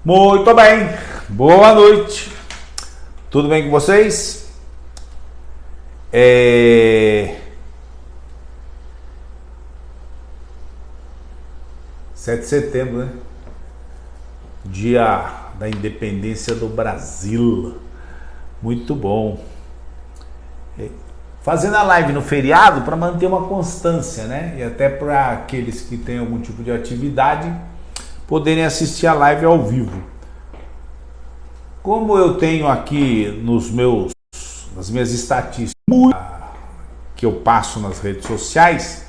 Muito bem, boa noite, tudo bem com vocês? 7 de setembro, né? Dia da independência do Brasil, muito bom. Fazendo a live no feriado para manter uma constância, né? E até para aqueles que têm algum tipo de atividade poderem assistir a live ao vivo. Como eu tenho aqui nas minhas estatísticas que eu passo nas redes sociais,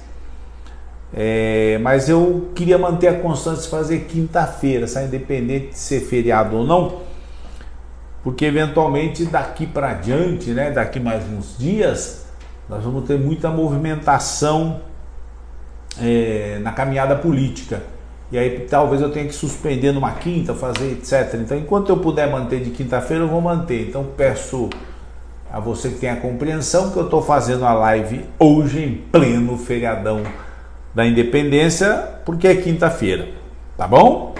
mas eu queria manter a constância de fazer quinta-feira, independente de ser feriado ou não, porque eventualmente daqui para diante, né, daqui mais uns dias, nós vamos ter muita movimentação na caminhada política. E aí talvez eu tenha que suspender numa quinta, fazer etc. Então enquanto eu puder manter de quinta-feira, eu vou manter. Então peço a você que tenha compreensão que eu estou fazendo a live hoje em pleno feriadão da independência, porque é quinta-feira, tá bom?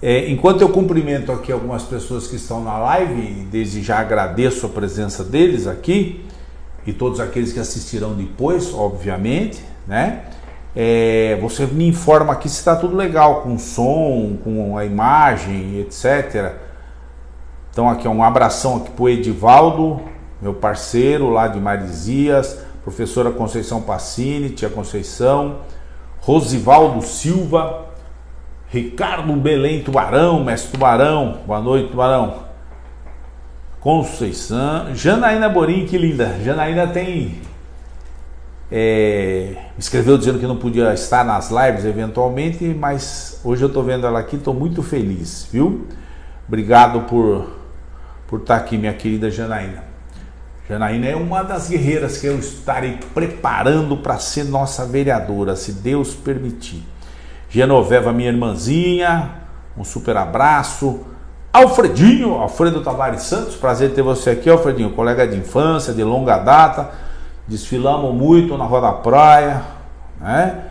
Enquanto eu cumprimento aqui algumas pessoas que estão na live, desde já agradeço a presença deles aqui, e todos aqueles que assistirão depois, obviamente, né? Você me informa aqui se está tudo legal com o som, com a imagem, etc. Então aqui um abração aqui pro Edivaldo, meu parceiro lá de Marizias, professora Conceição Passini, tia Conceição, Rosivaldo Silva, Ricardo Belém Tubarão, mestre Tubarão, boa noite Tubarão, Conceição, Janaína Borim, que linda, Janaína tem... me escreveu dizendo que não podia estar nas lives eventualmente, mas hoje eu estou vendo ela aqui, estou muito feliz, viu? Obrigado por estar aqui, minha querida Janaína. Janaína é uma das guerreiras que eu estarei preparando para ser nossa vereadora, se Deus permitir. Genoveva, minha irmãzinha, um super abraço. Alfredo Tavares Santos, prazer ter você aqui, Alfredinho, colega de infância, de longa data. Desfilamos muito na Rua da Praia, né?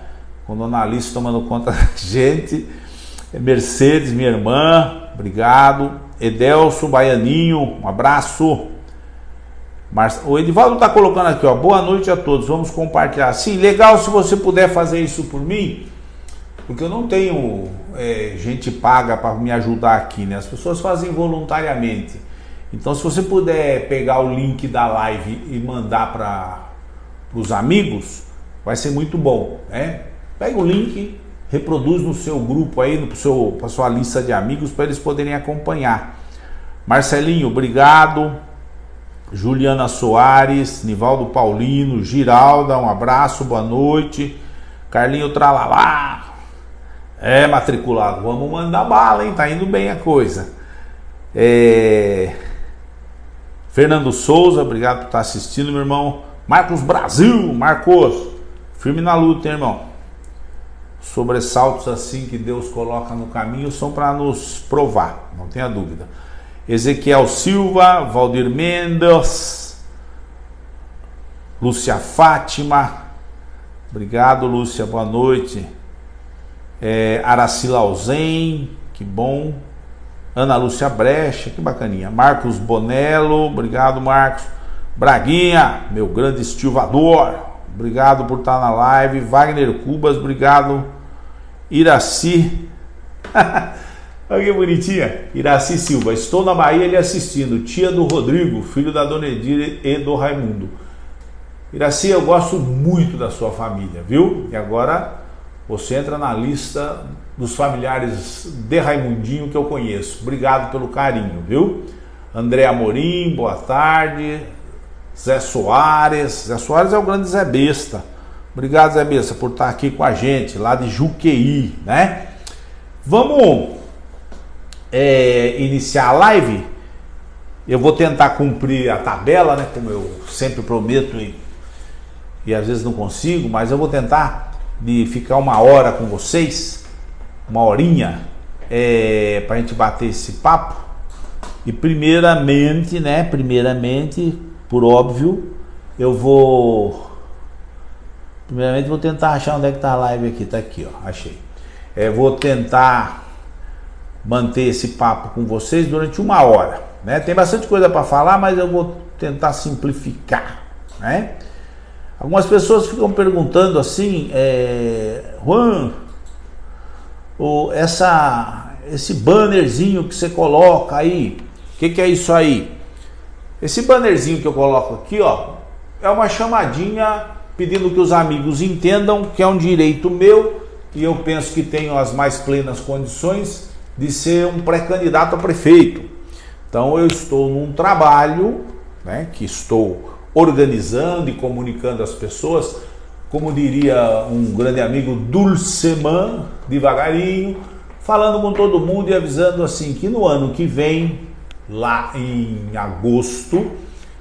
Com Dona Alice tomando conta da gente. Mercedes, minha irmã, obrigado. Edelso, Baianinho, um abraço. O Edivaldo está colocando aqui, ó, boa noite a todos, vamos compartilhar. Sim, legal se você puder fazer isso por mim, porque eu não tenho gente paga para me ajudar aqui, né? As pessoas fazem voluntariamente. Então, se você puder pegar o link da live e mandar para os amigos, vai ser muito bom, né? Pega o link, reproduz no seu grupo aí, para sua lista de amigos, para eles poderem acompanhar. Marcelinho, obrigado. Juliana Soares, Nivaldo Paulino, Giralda, um abraço, boa noite. Carlinho Tralalá, matriculado, vamos mandar bala, hein? Tá indo bem a coisa. Fernando Souza, obrigado por estar assistindo, meu irmão. Marcos Brasil, Marcos, firme na luta, hein, irmão. Sobressaltos assim que Deus coloca no caminho são para nos provar, não tenha dúvida. Ezequiel Silva, Valdir Mendes, Lúcia Fátima, obrigado, Lúcia, boa noite. Araci Lauzen, que bom. Ana Lúcia Brecha, que bacaninha. Marcos Bonello, obrigado, Marcos. Braguinha, meu grande estilvador, obrigado por estar na live. Wagner Cubas, obrigado. Iraci, olha que bonitinha. Iraci Silva, estou na Bahia lhe assistindo, tia do Rodrigo, filho da Dona Edira e do Raimundo. Iraci, eu gosto muito da sua família, viu? E agora você entra na lista dos familiares de Raimundinho que eu conheço. Obrigado pelo carinho, viu? André Amorim, boa tarde. Zé Soares é o grande Zé Besta. Obrigado, Zé Besta, por estar aqui com a gente, lá de Juqueí, né? Vamos iniciar a live. Eu vou tentar cumprir a tabela, né? Como eu sempre prometo e às vezes não consigo, mas eu vou tentar de ficar 1 hora com vocês, 1 horinha, para a gente bater esse papo. E primeiramente, por óbvio, primeiramente vou tentar achar onde é que tá a live aqui. Tá aqui, ó, achei. Vou tentar manter esse papo com vocês durante 1 hora, né? Tem bastante coisa para falar, mas eu vou tentar simplificar, né? Algumas pessoas ficam perguntando assim, Juan, esse bannerzinho que você coloca aí, o que é isso aí? Esse bannerzinho que eu coloco aqui, ó, é uma chamadinha pedindo que os amigos entendam que é um direito meu e eu penso que tenho as mais plenas condições de ser um pré-candidato a prefeito. Então eu estou num trabalho, né, que estou organizando e comunicando às pessoas, como diria um grande amigo, dulceman, devagarinho, falando com todo mundo e avisando assim que no ano que vem, lá em agosto,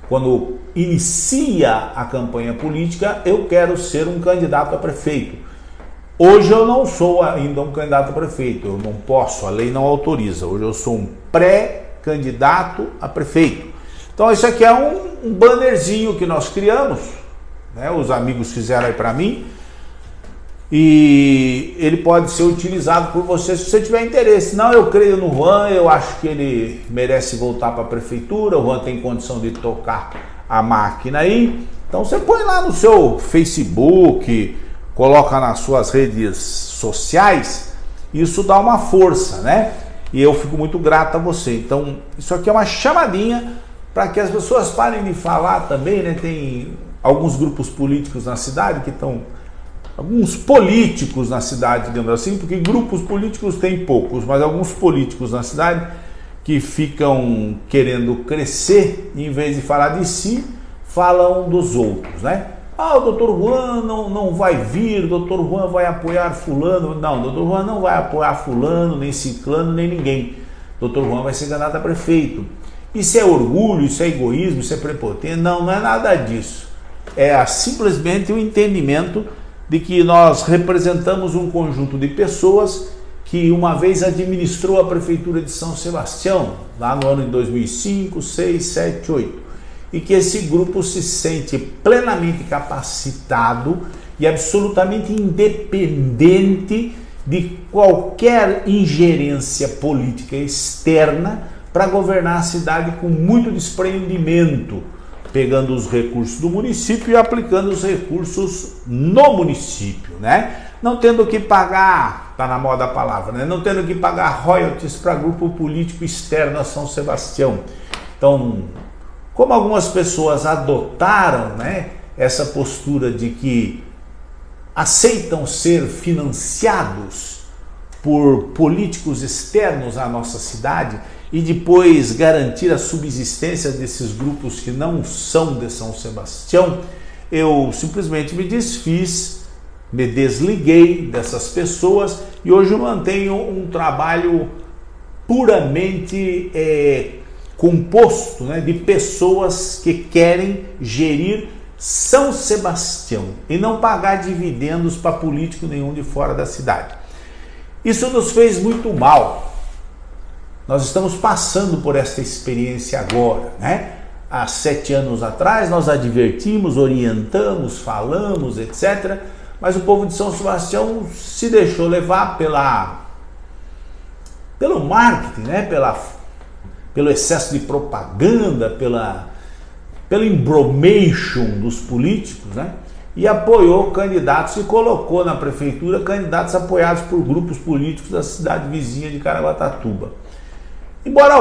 quando inicia a campanha política, eu quero ser um candidato a prefeito. Hoje eu não sou ainda um candidato a prefeito, eu não posso, a lei não autoriza. Hoje eu sou um pré-candidato a prefeito. Então isso aqui é um bannerzinho que nós criamos, né? Os amigos fizeram aí para mim, e ele pode ser utilizado por você se você tiver interesse. Não, eu creio no Juan, eu acho que ele merece voltar para a prefeitura, o Juan tem condição de tocar a máquina aí. Então você põe lá no seu Facebook, coloca nas suas redes sociais, isso dá uma força, né? E eu fico muito grato a você. Então isso aqui é uma chamadinha para que as pessoas parem de falar também, né? Tem alguns grupos políticos na cidade que estão... Alguns políticos na cidade, digamos assim, porque grupos políticos tem poucos, mas alguns políticos na cidade que ficam querendo crescer, em vez de falar de si, falam dos outros, né? O doutor Juan não vai vir, o doutor Juan vai apoiar fulano. Não, o doutor Juan não vai apoiar fulano, nem ciclano, nem ninguém. O doutor Juan vai ser candidato a prefeito. Isso é orgulho, isso é egoísmo, isso é prepotência? Não é nada disso. É simplesmente o entendimento de que nós representamos um conjunto de pessoas que uma vez administrou a prefeitura de São Sebastião, lá no ano de 2005, 6, 7, 8, e que esse grupo se sente plenamente capacitado e absolutamente independente de qualquer ingerência política externa para governar a cidade com muito desprendimento, pegando os recursos do município e aplicando os recursos no município, né? Não tendo que pagar, tá na moda a palavra, né? Não tendo que pagar royalties para grupo político externo a São Sebastião. Então, como algumas pessoas adotaram, né, essa postura de que aceitam ser financiados por políticos externos à nossa cidade e depois garantir a subsistência desses grupos que não são de São Sebastião, eu simplesmente me desfiz, me desliguei dessas pessoas e hoje eu mantenho um trabalho puramente composto, né, de pessoas que querem gerir São Sebastião e não pagar dividendos para político nenhum de fora da cidade. Isso nos fez muito mal. Nós estamos passando por esta experiência agora, né? Há 7 anos atrás nós advertimos, orientamos, falamos, etc. Mas o povo de São Sebastião se deixou levar pelo marketing, né? Pelo excesso de propaganda, pelo embromation dos políticos, né? E apoiou candidatos e colocou na prefeitura candidatos apoiados por grupos políticos da cidade vizinha de Caraguatatuba. Embora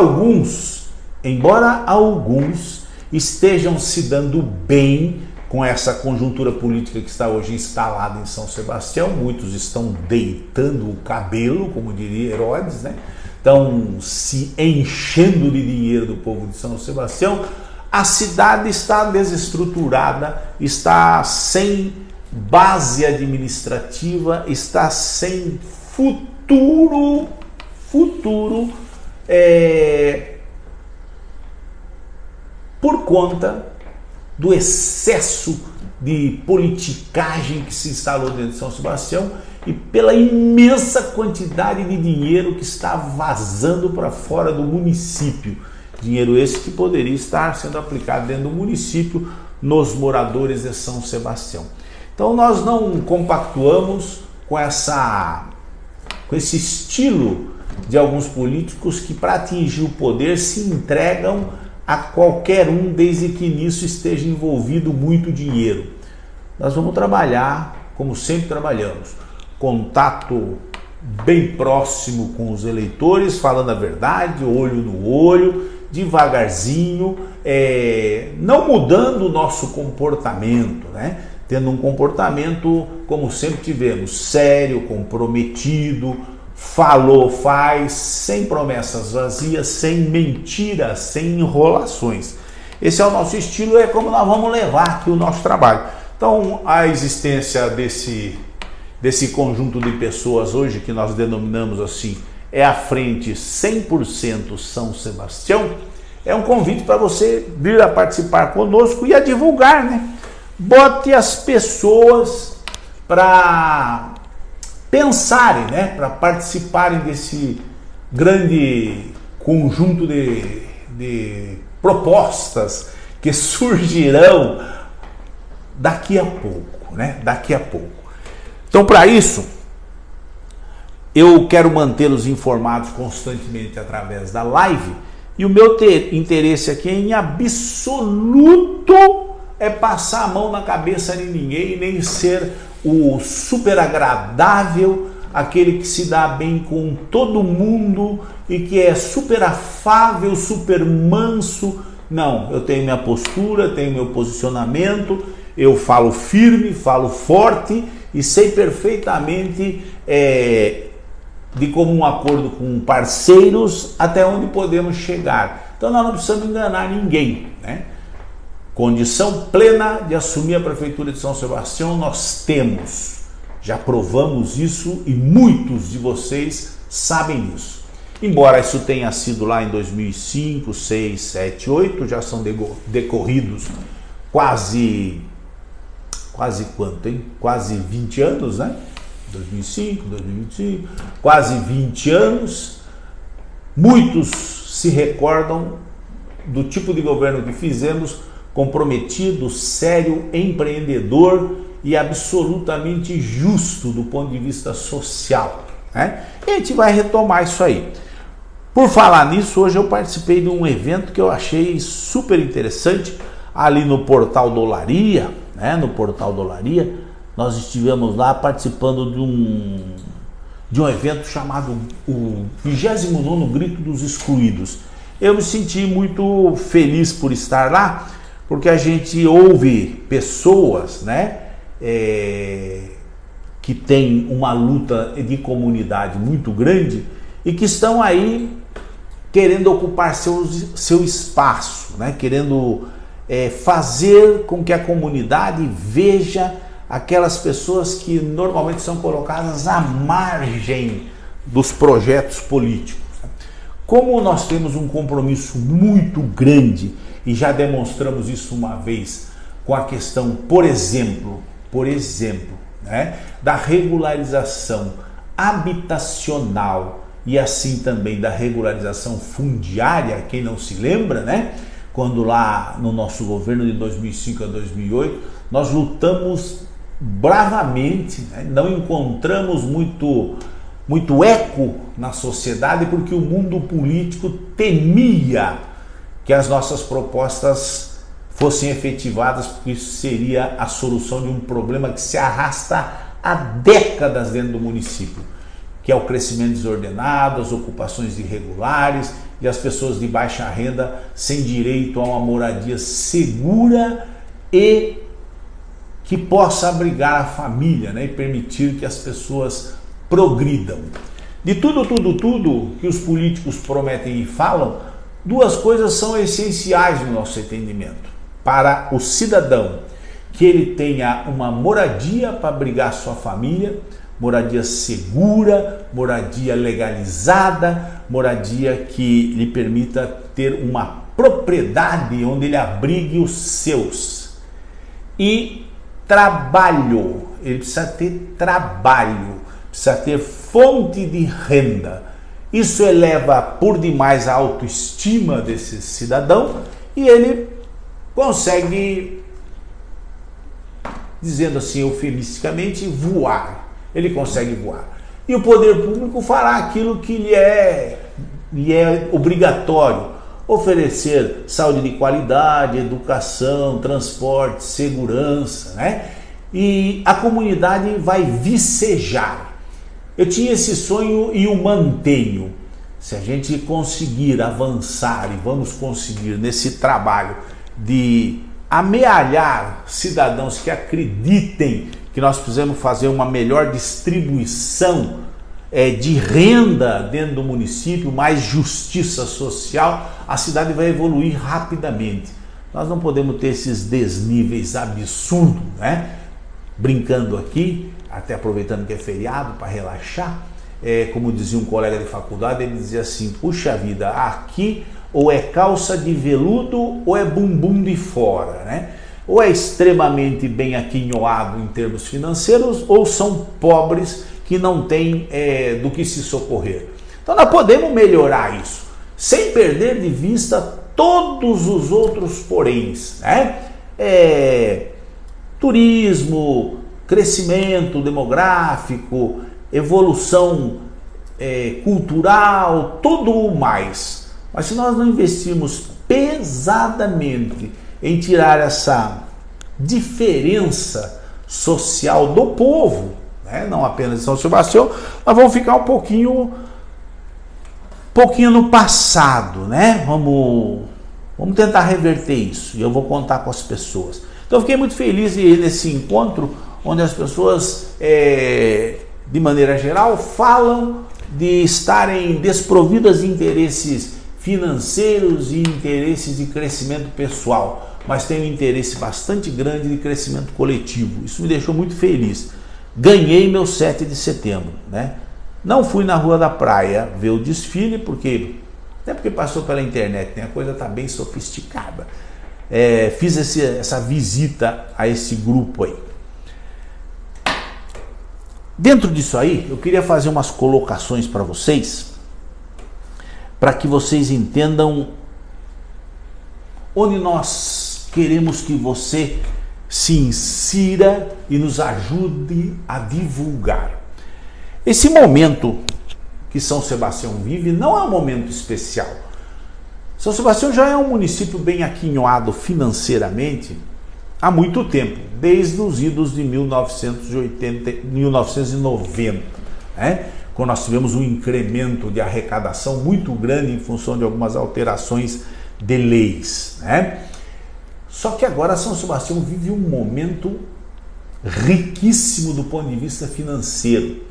alguns estejam se dando bem com essa conjuntura política que está hoje instalada em São Sebastião, muitos estão deitando o cabelo, como diria Herodes, né? Estão se enchendo de dinheiro do povo de São Sebastião. A cidade está desestruturada, está sem base administrativa, está sem futuro por conta do excesso de politicagem que se instalou dentro de São Sebastião e pela imensa quantidade de dinheiro que está vazando para fora do município. Dinheiro esse que poderia estar sendo aplicado dentro do município nos moradores de São Sebastião. Então nós não compactuamos com esse estilo de alguns políticos que, para atingir o poder, se entregam a qualquer um, desde que nisso esteja envolvido muito dinheiro. Nós vamos trabalhar como sempre trabalhamos, contato bem próximo com os eleitores, falando a verdade, olho no olho, devagarzinho, não mudando o nosso comportamento, né? Tendo um comportamento como sempre tivemos, sério, comprometido, falou, faz, sem promessas vazias, sem mentiras, sem enrolações. Esse é o nosso estilo, é como nós vamos levar aqui o nosso trabalho. Então, a existência desse conjunto de pessoas hoje, que nós denominamos assim, é a Frente 100% São Sebastião, é um convite para você vir a participar conosco e a divulgar, né? Bote as pessoas para pensarem, né? Para participarem desse grande conjunto de propostas que surgirão daqui a pouco, né? Daqui a pouco. Então, para isso, eu quero mantê-los informados constantemente através da live e o meu interesse aqui em absoluto é passar a mão na cabeça de ninguém, nem ser o super agradável, aquele que se dá bem com todo mundo e que é super afável, super manso. Não, eu tenho minha postura, tenho meu posicionamento, eu falo firme, falo forte e sei perfeitamente de comum acordo com parceiros até onde podemos chegar. Então nós não precisamos enganar ninguém, né? Condição plena de assumir a Prefeitura de São Sebastião nós temos. Já provamos isso e muitos de vocês sabem disso. Embora isso tenha sido lá em 2005, 6, 7, 8, já são decorridos quase quanto, hein? Quase 20 anos, né? 2005, 2025, quase 20 anos. Muitos se recordam do tipo de governo que fizemos, comprometido, sério, empreendedor e absolutamente justo do ponto de vista social, né? E a gente vai retomar isso aí. Por falar nisso, hoje eu participei de um evento que eu achei super interessante ali no Portal do Olaria, né? No Portal do Olaria, nós estivemos lá participando de um evento chamado o 29º Grito dos Excluídos. Eu me senti muito feliz por estar lá, porque a gente ouve pessoas, né, que têm uma luta de comunidade muito grande e que estão aí querendo ocupar seu espaço, né? Querendo fazer com que a comunidade veja aquelas pessoas que normalmente são colocadas à margem dos projetos políticos. Como nós temos um compromisso muito grande e já demonstramos isso uma vez com a questão, por exemplo, né, da regularização habitacional e assim também da regularização fundiária, quem não se lembra, né? Quando lá no nosso governo de 2005 a 2008, nós lutamos bravamente, né? Não encontramos muito eco na sociedade porque o mundo político temia que as nossas propostas fossem efetivadas, porque isso seria a solução de um problema que se arrasta há décadas dentro do município, que é o crescimento desordenado, as ocupações irregulares e as pessoas de baixa renda sem direito a uma moradia segura e que possa abrigar a família, né, e permitir que as pessoas progridam. De tudo que os políticos prometem e falam, duas coisas são essenciais no nosso entendimento. Para o cidadão, que ele tenha uma moradia para abrigar sua família, moradia segura, moradia legalizada, moradia que lhe permita ter uma propriedade onde ele abrigue os seus. E trabalho, ele precisa ter trabalho, precisa ter fonte de renda. Isso eleva por demais a autoestima desse cidadão e ele consegue, dizendo assim eufemisticamente, voar. Ele consegue voar. E o poder público fará aquilo que lhe é obrigatório: oferecer saúde de qualidade, educação, transporte, segurança, né? E a comunidade vai vicejar. Eu tinha esse sonho e o mantenho. Se a gente conseguir avançar, e vamos conseguir nesse trabalho de amealhar cidadãos que acreditem que nós precisamos fazer uma melhor distribuição de renda dentro do município, mais justiça social, a cidade vai evoluir rapidamente. Nós não podemos ter esses desníveis absurdos, né? Brincando aqui, até aproveitando que é feriado para relaxar, como dizia um colega de faculdade, ele dizia assim: puxa vida, aqui ou é calça de veludo ou é bumbum de fora, né? Ou é extremamente bem aquinhoado em termos financeiros, ou são pobres que não têm do que se socorrer. Então nós podemos melhorar isso, sem perder de vista todos os outros poréns, né? Turismo, crescimento demográfico, evolução cultural, tudo o mais. Mas se nós não investirmos pesadamente em tirar essa diferença social do povo, né, não apenas de São Sebastião, nós vamos ficar um pouquinho no passado, né? Vamos tentar reverter isso, e eu vou contar com as pessoas. Então eu fiquei muito feliz nesse encontro, onde as pessoas, de maneira geral, falam de estarem desprovidas de interesses financeiros e interesses de crescimento pessoal, mas tem um interesse bastante grande de crescimento coletivo. Isso me deixou muito feliz. Ganhei meu 7 de setembro, né? Não fui na Rua da Praia ver o desfile, até porque passou pela internet, né? A coisa está bem sofisticada. Fiz essa visita a esse grupo aí. Dentro disso aí, eu queria fazer umas colocações para vocês, para que vocês entendam onde nós queremos que você se insira e nos ajude a divulgar. Esse momento que São Sebastião vive não é um momento especial. São Sebastião já é um município bem aquinhoado financeiramente há muito tempo, desde os idos de 1990, né? Quando nós tivemos um incremento de arrecadação muito grande em função de algumas alterações de leis, né? Só que agora São Sebastião vive um momento riquíssimo do ponto de vista financeiro.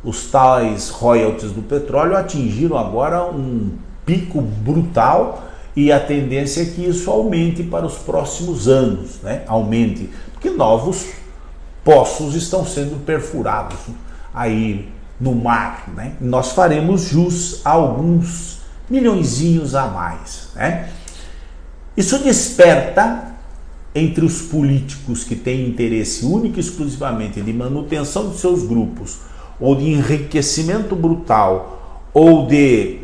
Os tais royalties do petróleo atingiram agora um pico brutal e a tendência é que isso aumente para os próximos anos, né? Aumente, porque novos poços estão sendo perfurados aí no mar, né? Nós faremos jus a alguns milhõezinhos a mais, né? Isso desperta entre os políticos que têm interesse único e exclusivamente de manutenção de seus grupos, ou de enriquecimento brutal, ou de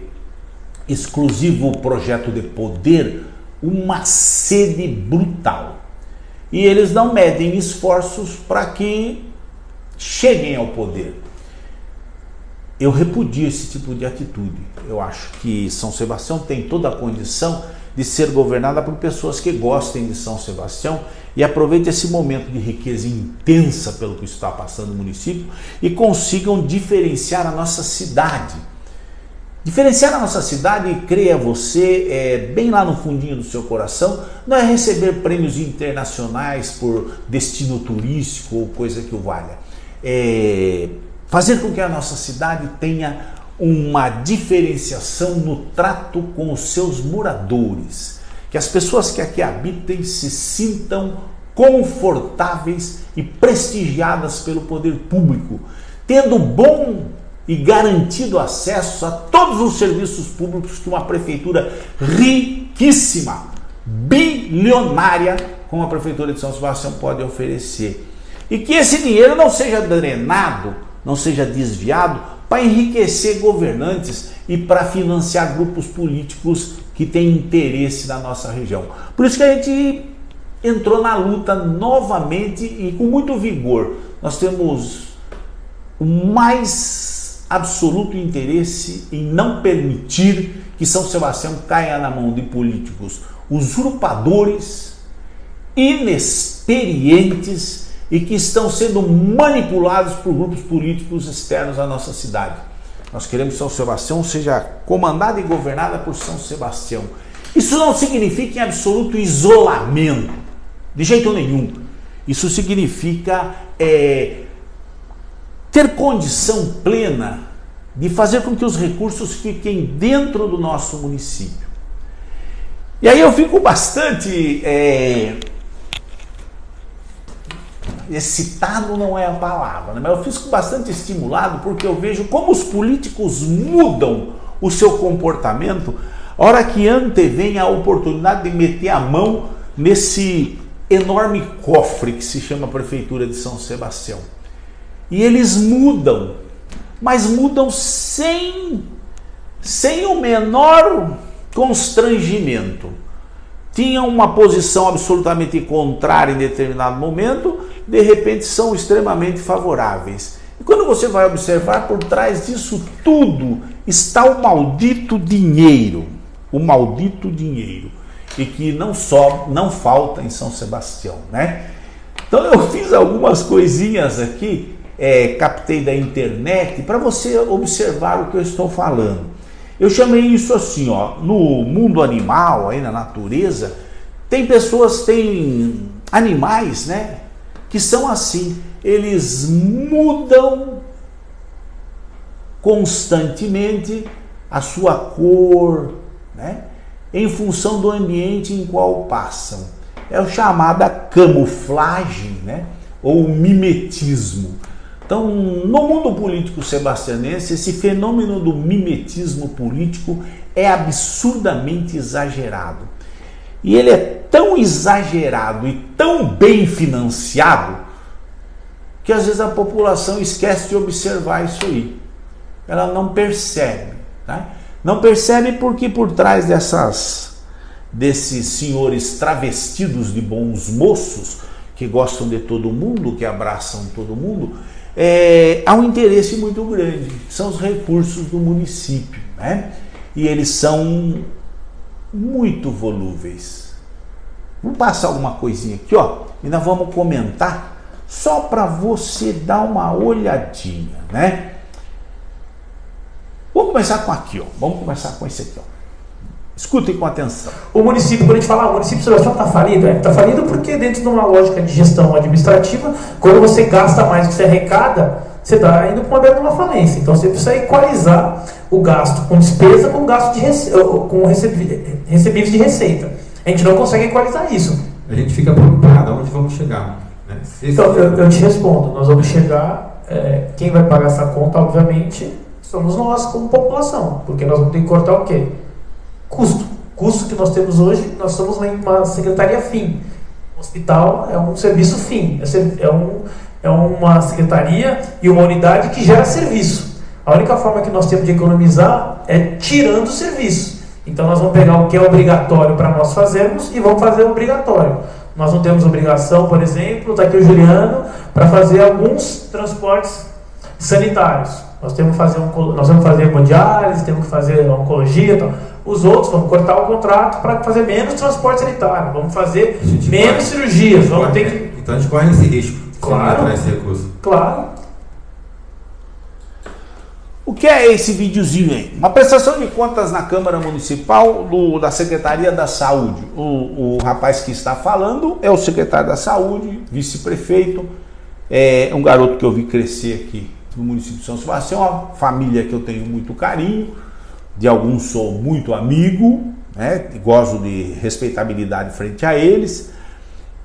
exclusivo projeto de poder, uma sede brutal. E eles não medem esforços para que cheguem ao poder. Eu repudio esse tipo de atitude. Eu acho que São Sebastião tem toda a condição de ser governada por pessoas que gostem de São Sebastião e aproveitem esse momento de riqueza intensa pelo que está passando no município e consigam diferenciar a nossa cidade. Diferenciar a nossa cidade, creia você, bem lá no fundinho do seu coração, não é receber prêmios internacionais por destino turístico ou coisa que o valha. É fazer com que a nossa cidade tenha uma diferenciação no trato com os seus moradores, que as pessoas que aqui habitem se sintam confortáveis e prestigiadas pelo poder público, tendo bom e garantido acesso a todos os serviços públicos que uma prefeitura riquíssima, bilionária, como a prefeitura de São Sebastião pode oferecer. E que esse dinheiro não seja drenado, não seja desviado para enriquecer governantes e para financiar grupos políticos que têm interesse na nossa região. Por isso que a gente entrou na luta novamente e com muito vigor. Nós temos o mais absoluto interesse em não permitir que São Sebastião caia na mão de políticos usurpadores, inexperientes e que estão sendo manipulados por grupos políticos externos à nossa cidade. Nós queremos que São Sebastião seja comandada e governada por São Sebastião. Isso não significa em absoluto isolamento, de jeito nenhum. Isso significa ter condição plena de fazer com que os recursos fiquem dentro do nosso município. E aí eu fico bastante excitado, não é a palavra, né? Mas eu fico bastante estimulado porque eu vejo como os políticos mudam o seu comportamento a hora que antevém a oportunidade de meter a mão nesse enorme cofre que se chama Prefeitura de São Sebastião. E eles mudam, mas mudam sem o menor constrangimento. Tinham uma posição absolutamente contrária em determinado momento, de repente são extremamente favoráveis. E quando você vai observar, por trás disso tudo está o maldito dinheiro. O maldito dinheiro. E que não falta em São Sebastião, né? Então eu fiz algumas coisinhas aqui, captei da internet, para você observar o que eu estou falando. Eu chamei isso assim, ó, no mundo animal, aí na natureza, tem animais, né, que são assim, eles mudam constantemente a sua cor, né, em função do ambiente em qual passam. É o chamada camuflagem, né, ou mimetismo. Então, no mundo político sebastianense, esse fenômeno do mimetismo político é absurdamente exagerado. E ele é tão exagerado e tão bem financiado que às vezes a população esquece de observar isso aí. Ela não percebe, né? Não percebe porque por trás desses senhores travestidos de bons moços, que gostam de todo mundo, que abraçam todo mundo, há um interesse muito grande, são os recursos do município, né? E eles são muito volúveis. Vamos passar alguma coisinha aqui, ó, e nós vamos comentar só para você dar uma olhadinha, né? Vamos começar com aqui, ó. Vamos começar com esse aqui, ó. Escutem com atenção. O município, quando a gente fala, o município de Sebastião está falido, está falido porque dentro de uma lógica de gestão administrativa, quando você gasta mais do que você arrecada, você está indo para uma beira de uma falência. Então você precisa equalizar o gasto com despesa com o gasto com recebíveis de receita. A gente não consegue equalizar isso. A gente fica preocupado, aonde vamos chegar? Né? Então eu te respondo, nós vamos chegar, quem vai pagar essa conta, obviamente, somos nós como população, porque nós vamos ter que cortar o quê? Custo que nós temos hoje, nós somos uma secretaria fim. O hospital é um serviço fim, é uma secretaria e uma unidade que gera serviço. A única forma que nós temos de economizar é tirando o serviço. Então nós vamos pegar o que é obrigatório para nós fazermos e vamos fazer obrigatório. Nós não temos obrigação, por exemplo, está aqui o Juliano, para fazer alguns transportes sanitários. Nós temos que fazer hemodiálise, temos que fazer oncologia e tal. Os outros, vamos cortar o contrato para fazer menos transporte sanitário, vamos fazer menos cirurgias. Então a gente corre esse risco. Claro. Esse recurso. Claro. O que é esse videozinho aí? Uma prestação de contas na Câmara Municipal da Secretaria da Saúde. O rapaz que está falando é o secretário da Saúde, vice-prefeito, é um garoto que eu vi crescer aqui no município de São Sebastião, uma família que eu tenho muito carinho, de alguns sou muito amigo, né, gosto de respeitabilidade frente a eles,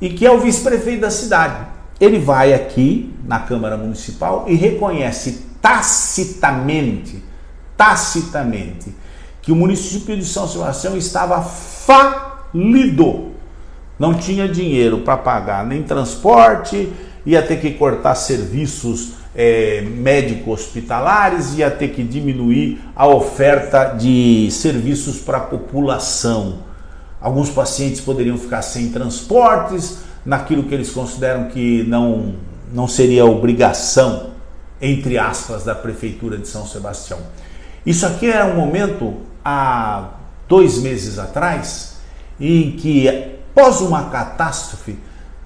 e que é o vice-prefeito da cidade. Ele vai aqui na Câmara Municipal e reconhece tacitamente, que o município de São Sebastião estava falido. Não tinha dinheiro para pagar nem transporte, ia ter que cortar serviços médico-hospitalares, ia ter que diminuir a oferta de serviços para a população. Alguns pacientes poderiam ficar sem transportes, naquilo que eles consideram que não seria obrigação, entre aspas, da Prefeitura de São Sebastião. Isso aqui era um momento, há 2 meses atrás, em que, após uma catástrofe,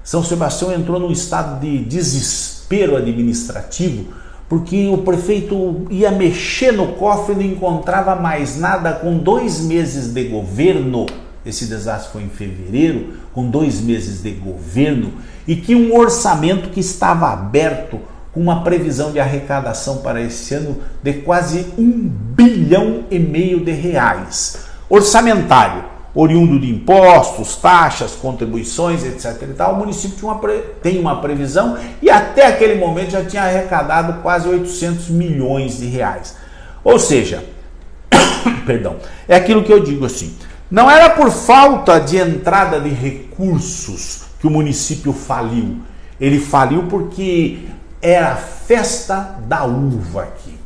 São Sebastião entrou num estado de desespero administrativo, porque o prefeito ia mexer no cofre e não encontrava mais nada com 2 meses de governo. Esse desastre foi em fevereiro, com 2 meses de governo, e que um orçamento que estava aberto com uma previsão de arrecadação para esse ano de quase 1,5 bilhão de reais. Orçamentário, oriundo de impostos, taxas, contribuições, etc. e tal. O município tem uma previsão e até aquele momento já tinha arrecadado quase 800 milhões de reais. Ou seja, perdão, é aquilo que eu digo assim, não era por falta de entrada de recursos que o município faliu. Ele faliu porque era a festa da uva aqui.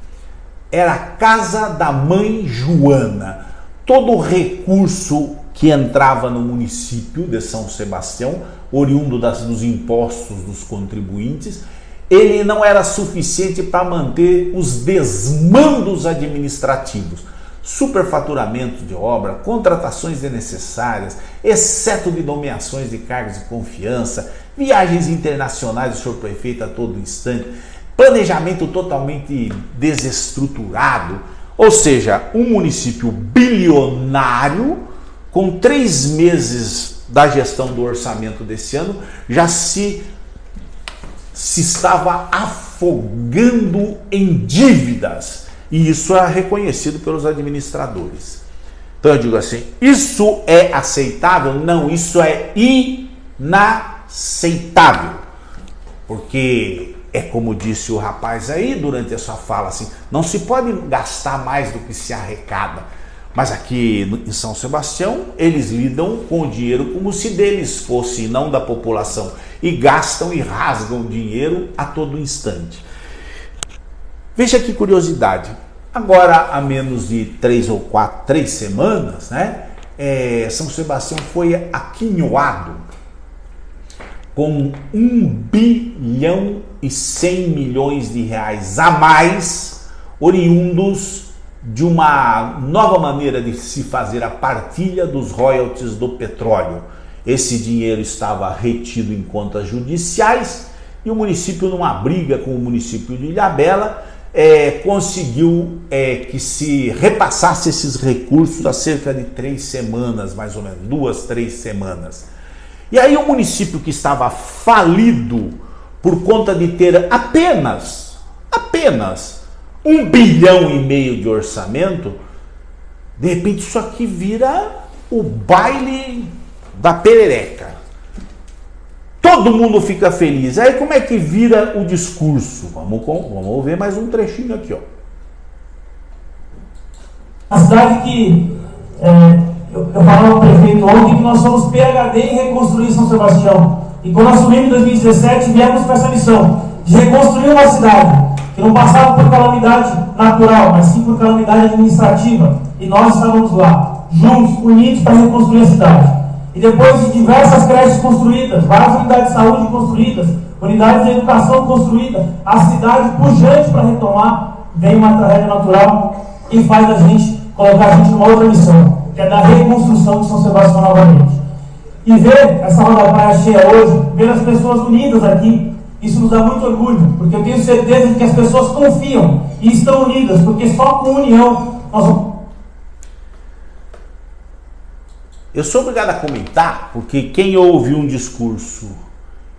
Era a casa da mãe Joana. Todo o recurso que entrava no município de São Sebastião, oriundo dos impostos dos contribuintes, ele não era suficiente para manter os desmandos administrativos. Superfaturamento de obra, contratações desnecessárias, exceto de nomeações de cargos de confiança, viagens internacionais do senhor prefeito a todo instante, planejamento totalmente desestruturado, ou seja, um município bilionário, com 3 meses da gestão do orçamento desse ano, já se estava afogando em dívidas. E isso é reconhecido pelos administradores. Então eu digo assim, isso é aceitável? Não, isso é inaceitável. Porque é como disse o rapaz aí durante a sua fala, assim, não se pode gastar mais do que se arrecada. Mas aqui em São Sebastião, eles lidam com o dinheiro como se deles fosse, não da população. E gastam e rasgam dinheiro a todo instante. Veja que curiosidade, agora há menos de 3 semanas, né, São Sebastião foi aquinhoado com 1,1 bilhão de reais a mais, oriundos de uma nova maneira de se fazer a partilha dos royalties do petróleo. Esse dinheiro estava retido em contas judiciais e o município, numa briga com o município de Ilhabela, conseguiu que se repassasse esses recursos há cerca de 3 semanas, mais ou menos, 2, 3 semanas. E aí o município que estava falido por conta de ter apenas 1,5 bilhão de orçamento, de repente isso aqui vira o baile da perereca. Todo mundo fica feliz. Aí como é que vira o discurso? Vamos ver mais um trechinho aqui, ó. A cidade que eu falava ao prefeito ontem que nós somos PhD em reconstruir São Sebastião. E quando assumimos em 2017, viemos com essa missão de reconstruir uma cidade que não passava por calamidade natural, mas sim por calamidade administrativa. E nós estávamos lá, juntos, unidos para reconstruir a cidade. E depois de diversas creches construídas, várias unidades de saúde construídas, unidades de educação construídas, a cidade pujante para retomar, vem uma tragédia natural e faz a gente colocar a gente numa outra missão, que é da reconstrução de São Sebastião novamente. E ver essa roda da praia cheia hoje, ver as pessoas unidas aqui, isso nos dá muito orgulho, porque eu tenho certeza de que as pessoas confiam e estão unidas, porque só com união nós vamos... Eu sou obrigado a comentar, porque quem ouve um discurso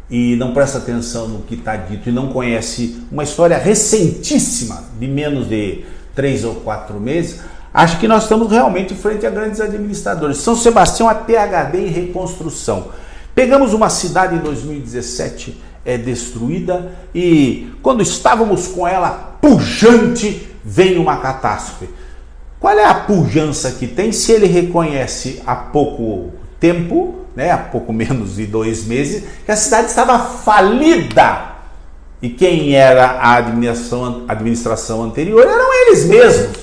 e não presta atenção no que está dito e não conhece uma história recentíssima, de menos de 3 ou 4 meses, acha que nós estamos realmente frente a grandes administradores. São Sebastião é PhD em reconstrução. Pegamos uma cidade em 2017 destruída e quando estávamos com ela pujante, veio uma catástrofe. Qual é a pujança que tem se ele reconhece há pouco tempo, há pouco menos de 2 meses, que a cidade estava falida? E quem era a administração anterior eram eles mesmos.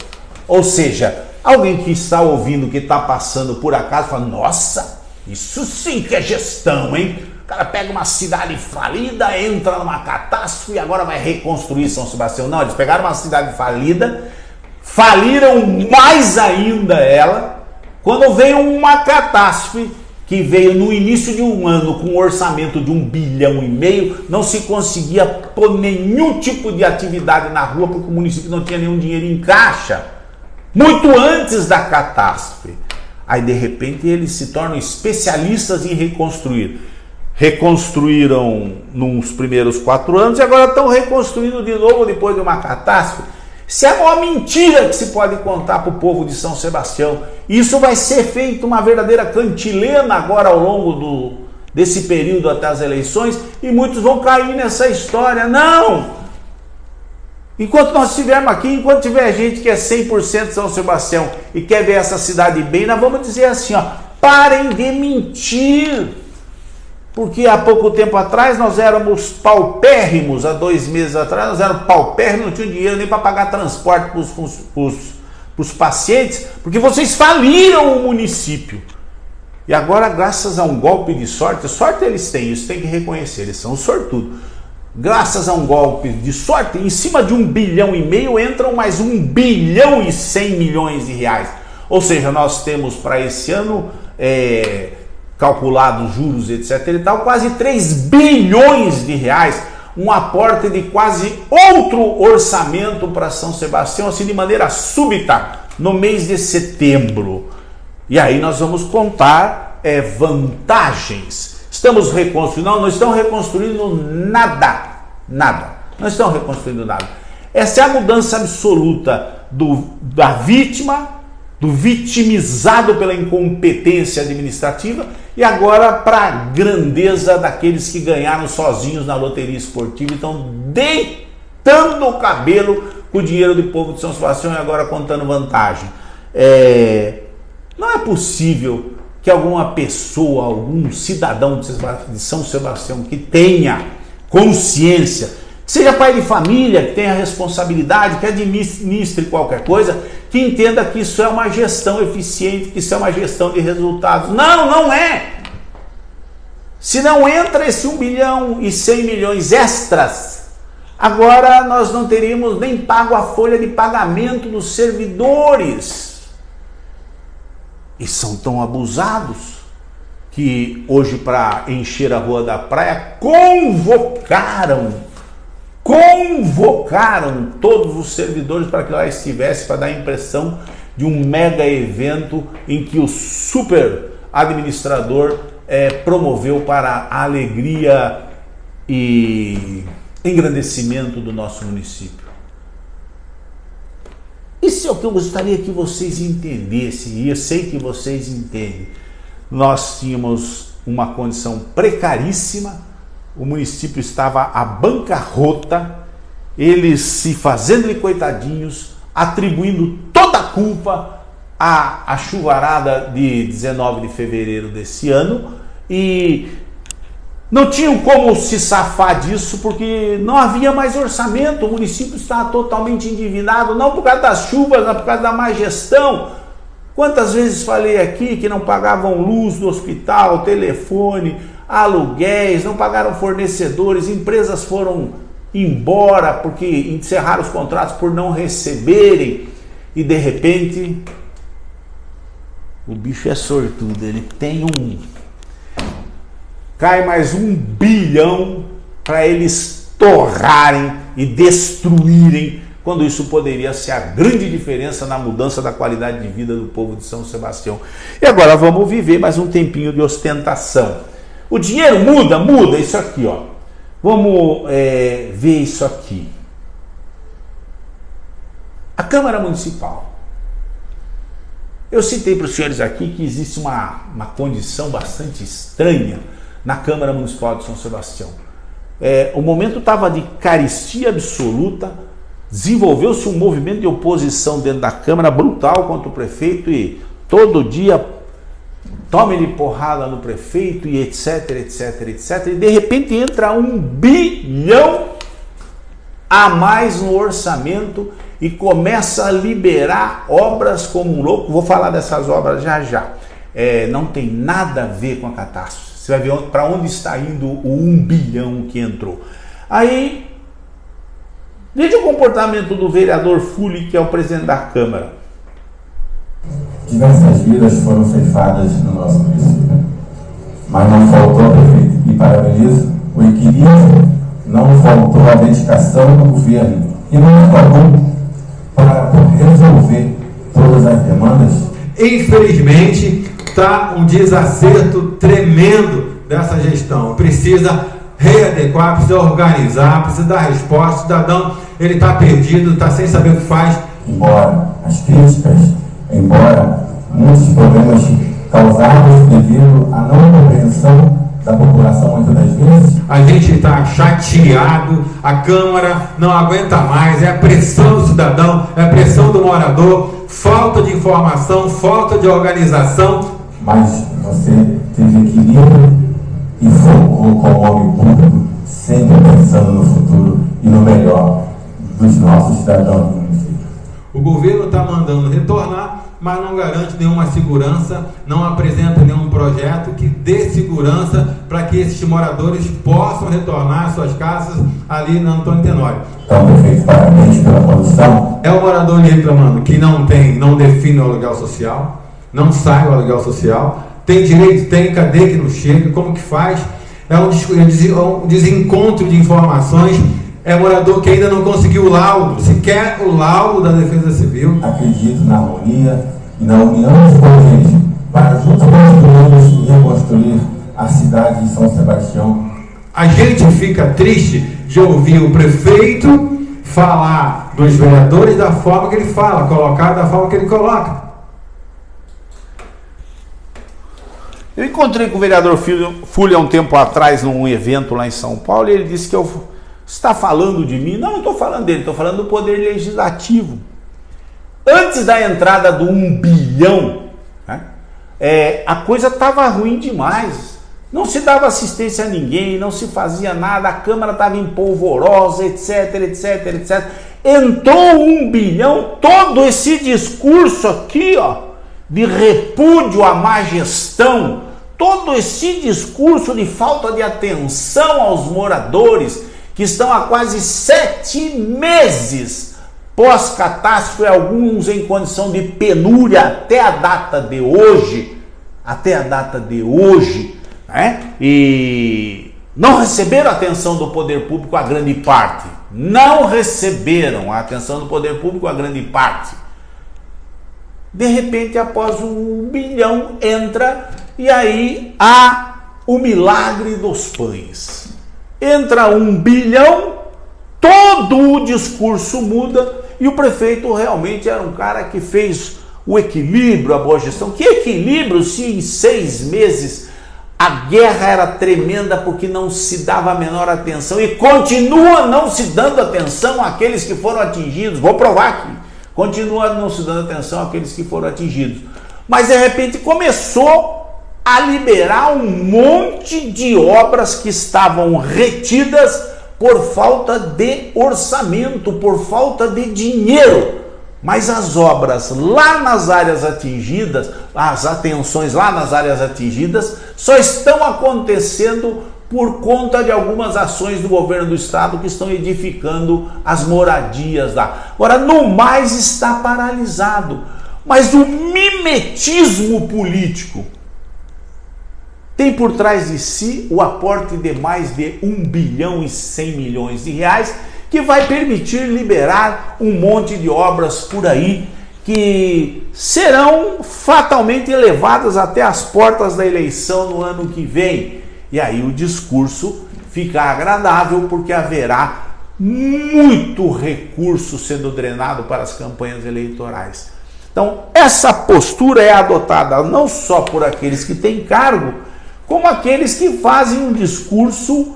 Ou seja, alguém que está ouvindo, que está passando por acaso, fala, nossa, isso sim que é gestão, hein? O cara pega uma cidade falida, entra numa catástrofe e agora vai reconstruir São Sebastião. Não, eles pegaram uma cidade falida, faliram mais ainda ela, quando veio uma catástrofe que veio no início de um ano com um orçamento de 1,5 bilhão, não se conseguia pôr nenhum tipo de atividade na rua porque o município não tinha nenhum dinheiro em caixa, muito antes da catástrofe. Aí de repente eles se tornam especialistas em reconstruir. Reconstruíram nos primeiros 4 anos e agora estão reconstruindo de novo depois de uma catástrofe. Isso é a maior mentira que se pode contar para o povo de São Sebastião. Isso vai ser feito uma verdadeira cantilena agora ao longo desse período até as eleições e muitos vão cair nessa história. Não! Enquanto nós estivermos aqui, enquanto tiver gente que é 100% São Sebastião e quer ver essa cidade bem, nós vamos dizer assim, parem de mentir. Porque há pouco tempo atrás nós éramos paupérrimos, há 2 meses atrás nós éramos paupérrimos, não tinha dinheiro nem para pagar transporte para os pacientes, porque vocês faliram o município. E agora, graças a um golpe de sorte eles têm, isso tem que reconhecer, eles são sortudos. Graças a um golpe de sorte, em cima de 1,5 bilhão entram mais 1,1 bilhão. Ou seja, nós temos para esse ano... calculados juros, etc. e tal, quase 3 bilhões de reais, um aporte de quase outro orçamento para São Sebastião, assim de maneira súbita, no mês de setembro. E aí nós vamos contar vantagens. Estamos reconstruindo? Não estamos reconstruindo nada. Não estamos reconstruindo nada. Essa é a mudança absoluta da vítima, do vitimizado pela incompetência administrativa e agora para a grandeza daqueles que ganharam sozinhos na loteria esportiva e estão deitando o cabelo com o dinheiro do povo de São Sebastião e agora contando vantagem. Não é possível que alguma pessoa, algum cidadão de São Sebastião que tenha consciência, que seja pai de família, que tenha responsabilidade, que administre qualquer coisa, que entenda que isso é uma gestão eficiente, que isso é uma gestão de resultados. Não é! Se não entra esse 1,1 bilhão extras, agora nós não teríamos nem pago a folha de pagamento dos servidores. E são tão abusados que hoje, para encher a Rua da Praia, convocaram convocaram todos os servidores para que lá estivesse, para dar a impressão de um mega evento em que o super administrador promoveu para a alegria e engrandecimento do nosso município. Isso é o que eu gostaria que vocês entendessem, e eu sei que vocês entendem. Nós tínhamos uma condição precaríssima, o município estava à bancarrota, eles se fazendo de coitadinhos, atribuindo toda a culpa à chuvarada de 19 de fevereiro desse ano, e não tinham como se safar disso porque não havia mais orçamento, o município estava totalmente endividado, não por causa das chuvas, não por causa da má gestão. Quantas vezes falei aqui que não pagavam luz do hospital, telefone, aluguéis, não pagaram fornecedores, empresas foram embora porque encerraram os contratos por não receberem, e de repente o bicho é sortudo, ele tem cai mais 1 bilhão para eles torrarem e destruírem, quando isso poderia ser a grande diferença na mudança da qualidade de vida do povo de São Sebastião. E agora vamos viver mais um tempinho de ostentação. O dinheiro muda isso aqui, ó. Vamos ver isso aqui. A Câmara Municipal. Eu citei para os senhores aqui que existe uma condição bastante estranha na Câmara Municipal de São Sebastião. O momento estava de carestia absoluta, desenvolveu-se um movimento de oposição dentro da Câmara brutal contra o prefeito, e todo dia tome-lhe porrada no prefeito e etc, etc, etc. E de repente entra 1 bilhão a mais no orçamento e começa a liberar obras como um louco. Vou falar dessas obras já já. Não tem nada a ver com a catástrofe. Você vai ver para onde está indo o 1 bilhão que entrou. Aí, veja o comportamento do vereador Fuli, que é o presidente da Câmara. Diversas vidas foram ceifadas no nosso município, mas não faltou, prefeito, e parabenizo, o equilíbrio, não faltou a dedicação do governo, e não faltou para resolver todas as demandas. Infelizmente, está um desacerto tremendo dessa gestão. Precisa readequar, precisa organizar, precisa dar resposta. O cidadão, ele está perdido, está sem saber o que faz. Embora as críticas, embora muitos problemas causados devido à não compreensão da população muitas das vezes, a gente está chateado, a Câmara não aguenta mais, é a pressão do cidadão, é a pressão do morador, falta de informação, falta de organização. Mas você teve equilíbrio e focou com o homem público, sempre pensando no futuro e no melhor dos nossos cidadãos do município. O governo está mandando retornar, mas não garante nenhuma segurança, não apresenta nenhum projeto que dê segurança para que esses moradores possam retornar às suas casas ali na Antônio Tenório. Então, prefeito, parabéns pela condução. É o morador reclamando que não define o aluguel social, não sai o aluguel social, tem direito, tem, cadê que não chega, como que faz? É um desencontro de informações. É morador que ainda não conseguiu o laudo, sequer o laudo da Defesa Civil. Acredito na harmonia e na união dos poderes para juntos construirmos e reconstruir a cidade de São Sebastião. A gente fica triste de ouvir o prefeito falar dos vereadores da forma que ele fala, colocar da forma que ele coloca. Eu encontrei com o vereador Fuli há um tempo atrás num evento lá em São Paulo, e ele disse que está falando de mim? Não estou falando dele, estou falando do Poder Legislativo. Antes da entrada do 1 bilhão, né, a coisa estava ruim demais. Não se dava assistência a ninguém, não se fazia nada, a Câmara estava em polvorosa, etc, etc, etc. Entrou 1 bilhão, todo esse discurso aqui, ó, de repúdio à má gestão, todo esse discurso de falta de atenção aos moradores, que estão há quase 7 meses pós-catástrofe, alguns em condição de penúria até a data de hoje, né? E não receberam atenção do poder público, a grande parte. não receberam a atenção do poder público, a grande parte. De repente, após 1 bilhão, entra e aí há o milagre dos pães. Entra 1 bilhão, todo o discurso muda e o prefeito realmente era um cara que fez o equilíbrio, a boa gestão. Que equilíbrio se em 6 meses a guerra era tremenda porque não se dava a menor atenção e continua não se dando atenção àqueles que foram atingidos. Vou provar aqui. Continua não se dando atenção àqueles que foram atingidos. Mas de repente começou a liberar um monte de obras que estavam retidas por falta de orçamento, por falta de dinheiro. Mas as obras lá nas áreas atingidas, as atenções lá nas áreas atingidas, só estão acontecendo por conta de algumas ações do governo do estado que estão edificando as moradias lá. Agora, no mais, está paralisado. Mas o mimetismo político tem por trás de si o aporte de mais de 1 bilhão e 100 milhões de reais, que vai permitir liberar um monte de obras por aí que serão fatalmente levadas até as portas da eleição no ano que vem. E aí o discurso fica agradável porque haverá muito recurso sendo drenado para as campanhas eleitorais. Então, essa postura é adotada não só por aqueles que têm cargo, como aqueles que fazem um discurso,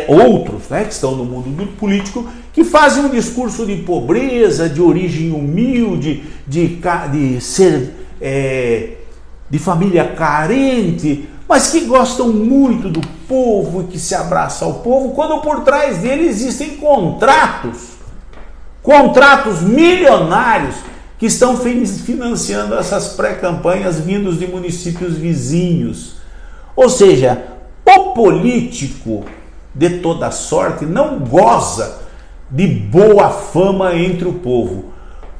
outros, né, que estão no mundo do político, que fazem um discurso de pobreza, de origem humilde, de família carente, mas que gostam muito do povo e que se abraça ao povo, quando por trás dele existem contratos milionários que estão financiando essas pré-campanhas vindos de municípios vizinhos. Ou seja, o político de toda sorte não goza de boa fama entre o povo,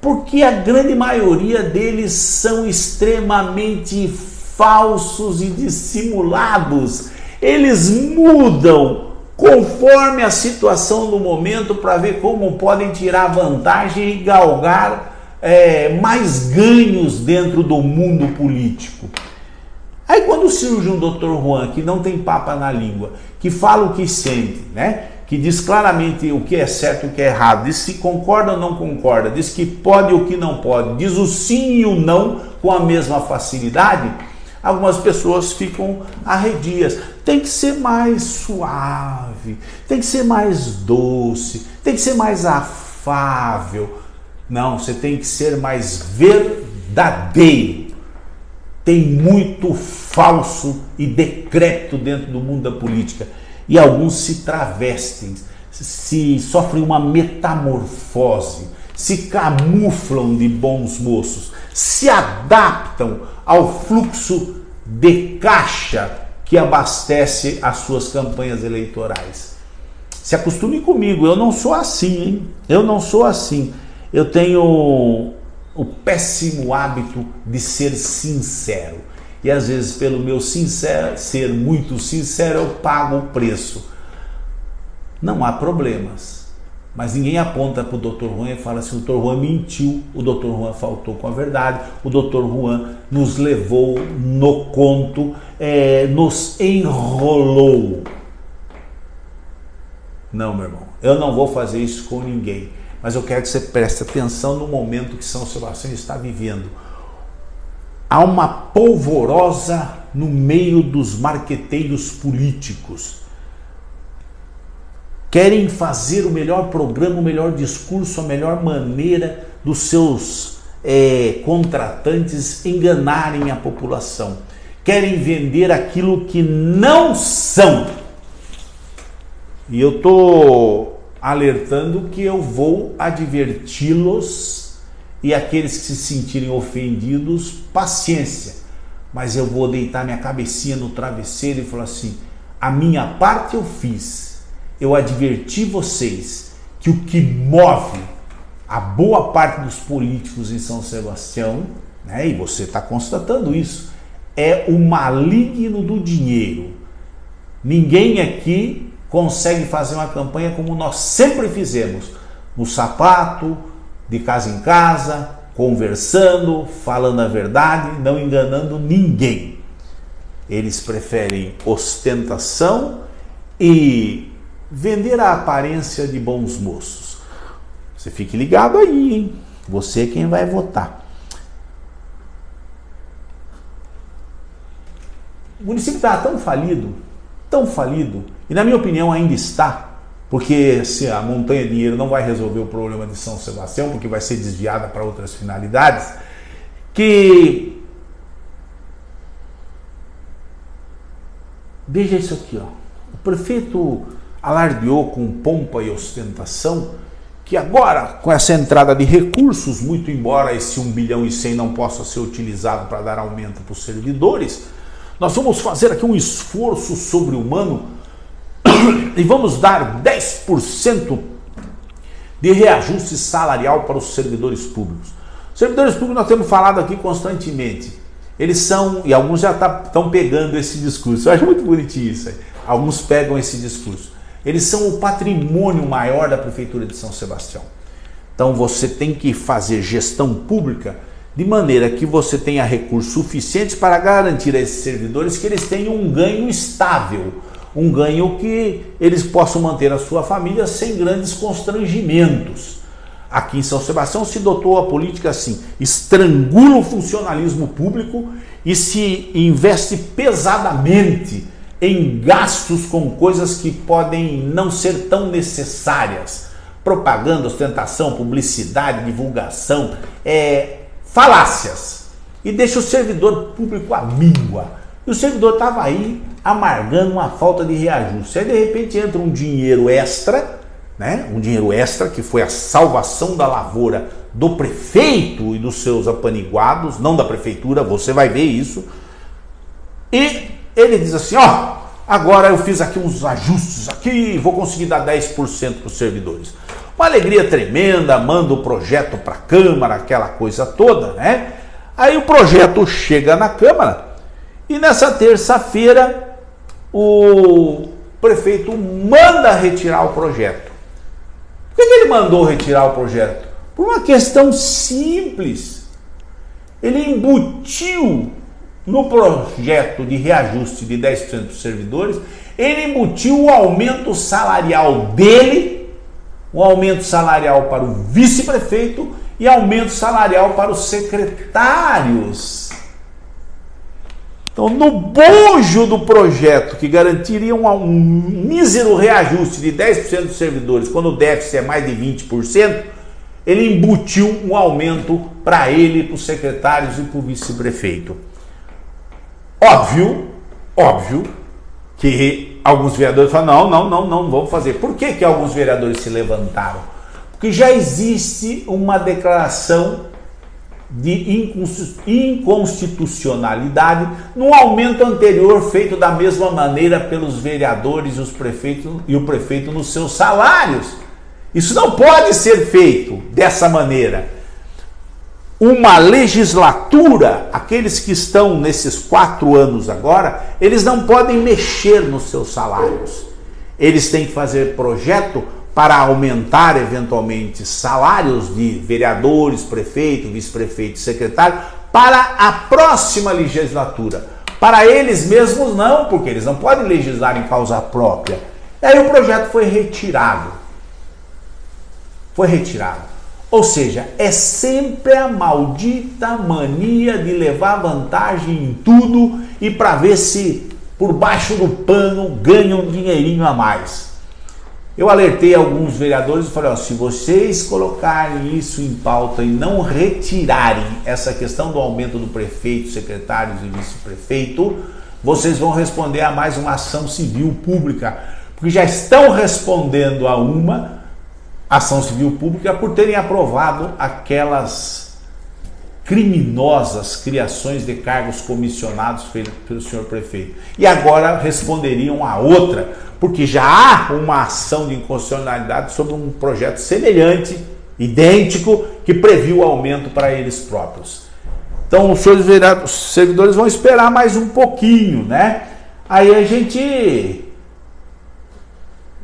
porque a grande maioria deles são extremamente falsos e dissimulados. Eles mudam conforme a situação do momento para ver como podem tirar vantagem e galgar mais ganhos dentro do mundo político. Aí quando surge um Dr. Juan que não tem papa na língua, que fala o que sente, né? Que diz claramente o que é certo e o que é errado, diz se concorda ou não concorda, diz que pode ou que não pode, diz o sim e o não com a mesma facilidade, algumas pessoas ficam arredias. Tem que ser mais suave, tem que ser mais doce, tem que ser mais afável. Não, você tem que ser mais verdadeiro. Tem muito falso e decrépito dentro do mundo da política. E alguns se travestem, se sofrem uma metamorfose, se camuflam de bons moços, se adaptam ao fluxo de caixa que abastece as suas campanhas eleitorais. Se acostume comigo, eu não sou assim, hein? Eu não sou assim. Eu tenho o péssimo hábito de ser sincero. E às vezes, pelo meu ser muito sincero, eu pago o preço. Não há problemas. Mas ninguém aponta para o Dr. Juan e fala assim: o Dr. Juan mentiu, o Dr. Juan faltou com a verdade, o Dr. Juan nos levou no conto, nos enrolou. Não, meu irmão, eu não vou fazer isso com ninguém. Mas eu quero que você preste atenção no momento que São Sebastião está vivendo. Há uma polvorosa no meio dos marqueteiros políticos. Querem fazer o melhor programa, o melhor discurso, a melhor maneira dos seus contratantes enganarem a população. Querem vender aquilo que não são. E eu estou alertando que eu vou adverti-los, e aqueles que se sentirem ofendidos, paciência, mas eu vou deitar minha cabecinha no travesseiro e falar assim: a minha parte eu fiz, eu adverti vocês que o que move a boa parte dos políticos em São Sebastião, né, e você está constatando isso, é o maligno do dinheiro. Ninguém aqui consegue fazer uma campanha como nós sempre fizemos, no sapato, de casa em casa, conversando, falando a verdade, não enganando ninguém. Eles preferem ostentação e vender a aparência de bons moços. Você fique ligado aí, hein? Você é quem vai votar. O município está tão falido, e na minha opinião ainda está, porque se a montanha de dinheiro não vai resolver o problema de São Sebastião, porque vai ser desviada para outras finalidades, que... Veja isso aqui, ó. O prefeito alardeou com pompa e ostentação que agora, com essa entrada de recursos, muito embora esse 1 bilhão e 100 não possa ser utilizado para dar aumento para os servidores, nós vamos fazer aqui um esforço sobre-humano e vamos dar 10% de reajuste salarial para os servidores públicos. Os servidores públicos nós temos falado aqui constantemente. Eles são, e alguns já estão pegando esse discurso, eu acho muito bonitinho isso aí. Alguns pegam esse discurso. Eles são o patrimônio maior da Prefeitura de São Sebastião. Então você tem que fazer gestão pública de maneira que você tenha recursos suficientes para garantir a esses servidores que eles tenham um ganho estável, um ganho que eles possam manter a sua família sem grandes constrangimentos. Aqui em São Sebastião se adotou a política assim, estrangula o funcionalismo público e se investe pesadamente em gastos com coisas que podem não ser tão necessárias. Propaganda, ostentação, publicidade, divulgação, falácias. E deixa o servidor público à míngua. E o servidor estava aí amargando uma falta de reajuste. Aí de repente entra um dinheiro extra, né? Um dinheiro extra que foi a salvação da lavoura do prefeito e dos seus apaniguados, não da prefeitura, você vai ver isso. E ele diz assim, ó, agora eu fiz aqui uns ajustes aqui, vou conseguir dar 10% para os servidores. Uma alegria tremenda, manda o projeto para a Câmara, aquela coisa toda, né? Aí o projeto chega na Câmara e nessa terça-feira o prefeito manda retirar o projeto. Por que ele mandou retirar o projeto? Por uma questão simples. Ele embutiu no projeto de reajuste de 10% dos servidores, ele embutiu o aumento salarial dele, um aumento salarial para o vice-prefeito e aumento salarial para os secretários. Então, no bojo do projeto que garantiria um mísero reajuste de 10% dos servidores, quando o déficit é mais de 20%, ele embutiu um aumento para ele, para os secretários e para o vice-prefeito. Óbvio que alguns vereadores falam, não vamos fazer. Por que alguns vereadores se levantaram? Porque já existe uma declaração de inconstitucionalidade no aumento anterior feito da mesma maneira pelos vereadores e o prefeito nos seus salários. Isso não pode ser feito dessa maneira. Uma legislatura, aqueles que estão nesses 4 anos agora, eles não podem mexer nos seus salários. Eles têm que fazer projeto para aumentar eventualmente salários de vereadores, prefeito, vice-prefeito e secretário para a próxima legislatura. Para eles mesmos não, porque eles não podem legislar em causa própria. E aí o projeto foi retirado. Ou seja, é sempre a maldita mania de levar vantagem em tudo e para ver se por baixo do pano ganha um dinheirinho a mais. Eu alertei alguns vereadores e falei, ó, se vocês colocarem isso em pauta e não retirarem essa questão do aumento do prefeito, secretários e vice-prefeito, vocês vão responder a mais uma ação civil pública, porque já estão respondendo a uma ação civil pública por terem aprovado aquelas criminosas criações de cargos comissionados feitos pelo senhor prefeito. E agora responderiam a outra, porque já há uma ação de inconstitucionalidade sobre um projeto semelhante, idêntico, que previu o aumento para eles próprios. Então os servidores vão esperar mais um pouquinho, né? Aí a gente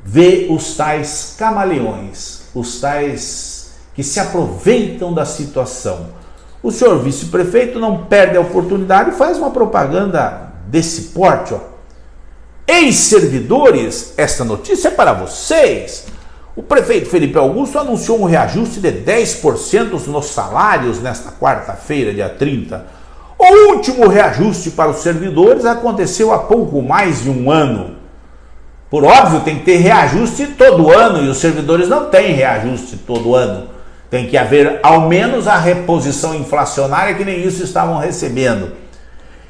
vê os tais camaleões, os tais que se aproveitam da situação. O senhor vice-prefeito não perde a oportunidade e faz uma propaganda desse porte, ó. Ex-servidores, esta notícia é para vocês. O prefeito Felipe Augusto anunciou um reajuste de 10% nos salários nesta quarta-feira, dia 30. O último reajuste para os servidores aconteceu há pouco mais de um ano. Por óbvio, tem que ter reajuste todo ano e os servidores não têm reajuste todo ano. Tem que haver ao menos a reposição inflacionária, que nem isso estavam recebendo.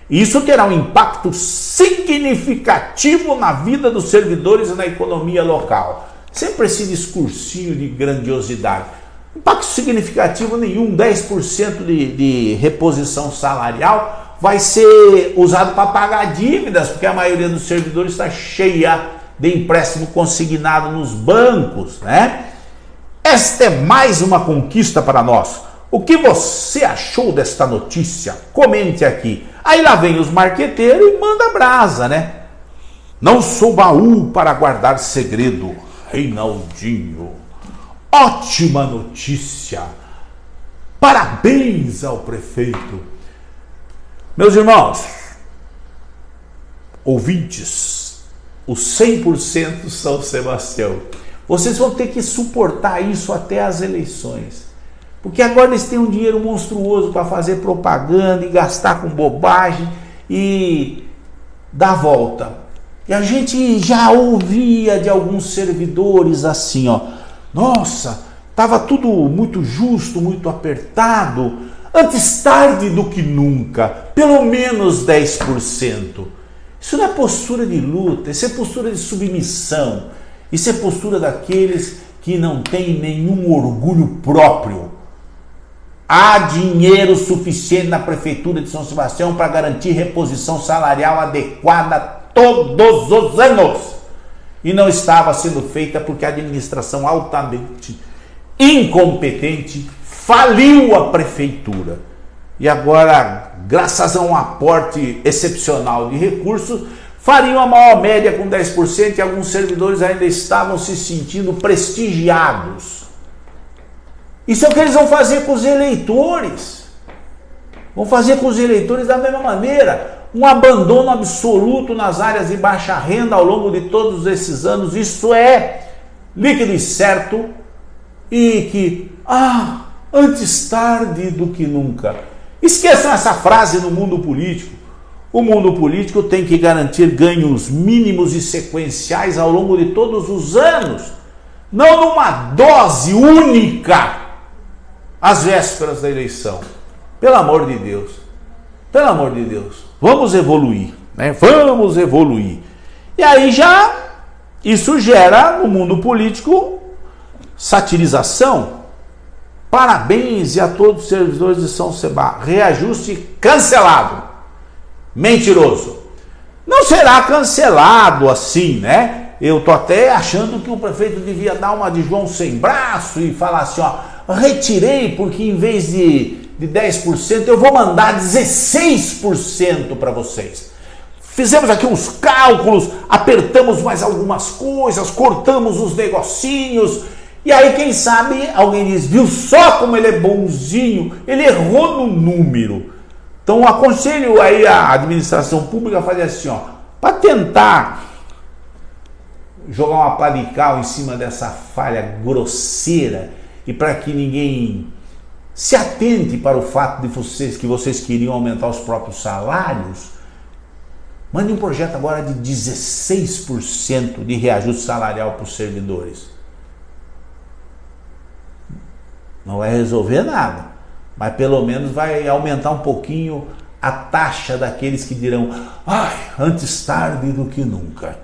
Isso terá um impacto significativo na vida dos servidores e na economia local. Sempre esse discursinho de grandiosidade. Impacto significativo nenhum, 10% de reposição salarial vai ser usado para pagar dívidas, porque a maioria dos servidores está cheia de empréstimo consignado nos bancos, né? Esta é mais uma conquista para nós. O que você achou desta notícia? Comente aqui. Aí lá vem os marqueteiros e manda brasa, né? Não sou baú para guardar segredo. Reinaldinho, ótima notícia, parabéns ao prefeito. Meus irmãos, ouvintes, os 100% São Sebastião, vocês vão ter que suportar isso até as eleições, porque agora eles têm um dinheiro monstruoso para fazer propaganda e gastar com bobagem e dar volta. E a gente já ouvia de alguns servidores assim, ó, nossa, estava tudo muito justo, muito apertado, antes tarde do que nunca, pelo menos 10%. Isso não é postura de luta, isso é postura de submissão, isso é postura daqueles que não têm nenhum orgulho próprio. Há dinheiro suficiente na Prefeitura de São Sebastião para garantir reposição salarial adequada todos os anos, e não estava sendo feita porque a administração altamente incompetente faliu a prefeitura. E agora, graças a um aporte excepcional de recursos, fariam a maior média com 10% e alguns servidores ainda estavam se sentindo prestigiados. Isso é o que eles vão fazer com os eleitores. Vão fazer com os eleitores da mesma maneira. Um abandono absoluto nas áreas de baixa renda ao longo de todos esses anos. Isso é líquido e certo. E que, antes tarde do que nunca. Esqueçam essa frase no mundo político. O mundo político tem que garantir ganhos mínimos e sequenciais ao longo de todos os anos. Não numa dose única às vésperas da eleição. Pelo amor de Deus. Pelo amor de Deus. Vamos evoluir, né? Vamos evoluir. E aí isso gera no mundo político satirização. Parabéns a todos os servidores de São Sebastião. Reajuste cancelado. Mentiroso. Não será cancelado assim, né? Eu tô até achando que o prefeito devia dar uma de João sem braço e falar assim, ó, retirei porque em vez de 10%, eu vou mandar 16% para vocês. Fizemos aqui uns cálculos, apertamos mais algumas coisas, cortamos os negocinhos, e aí quem sabe alguém diz, viu só como ele é bonzinho, ele errou no número. Então aconselho aí a administração pública a fazer assim, ó, para tentar jogar uma pá de cal em cima dessa falha grosseira e para que ninguém se atente para o fato de que vocês queriam aumentar os próprios salários. Mande um projeto agora de 16% de reajuste salarial para os servidores. Não vai resolver nada, mas pelo menos vai aumentar um pouquinho a taxa daqueles que dirão, antes tarde do que nunca.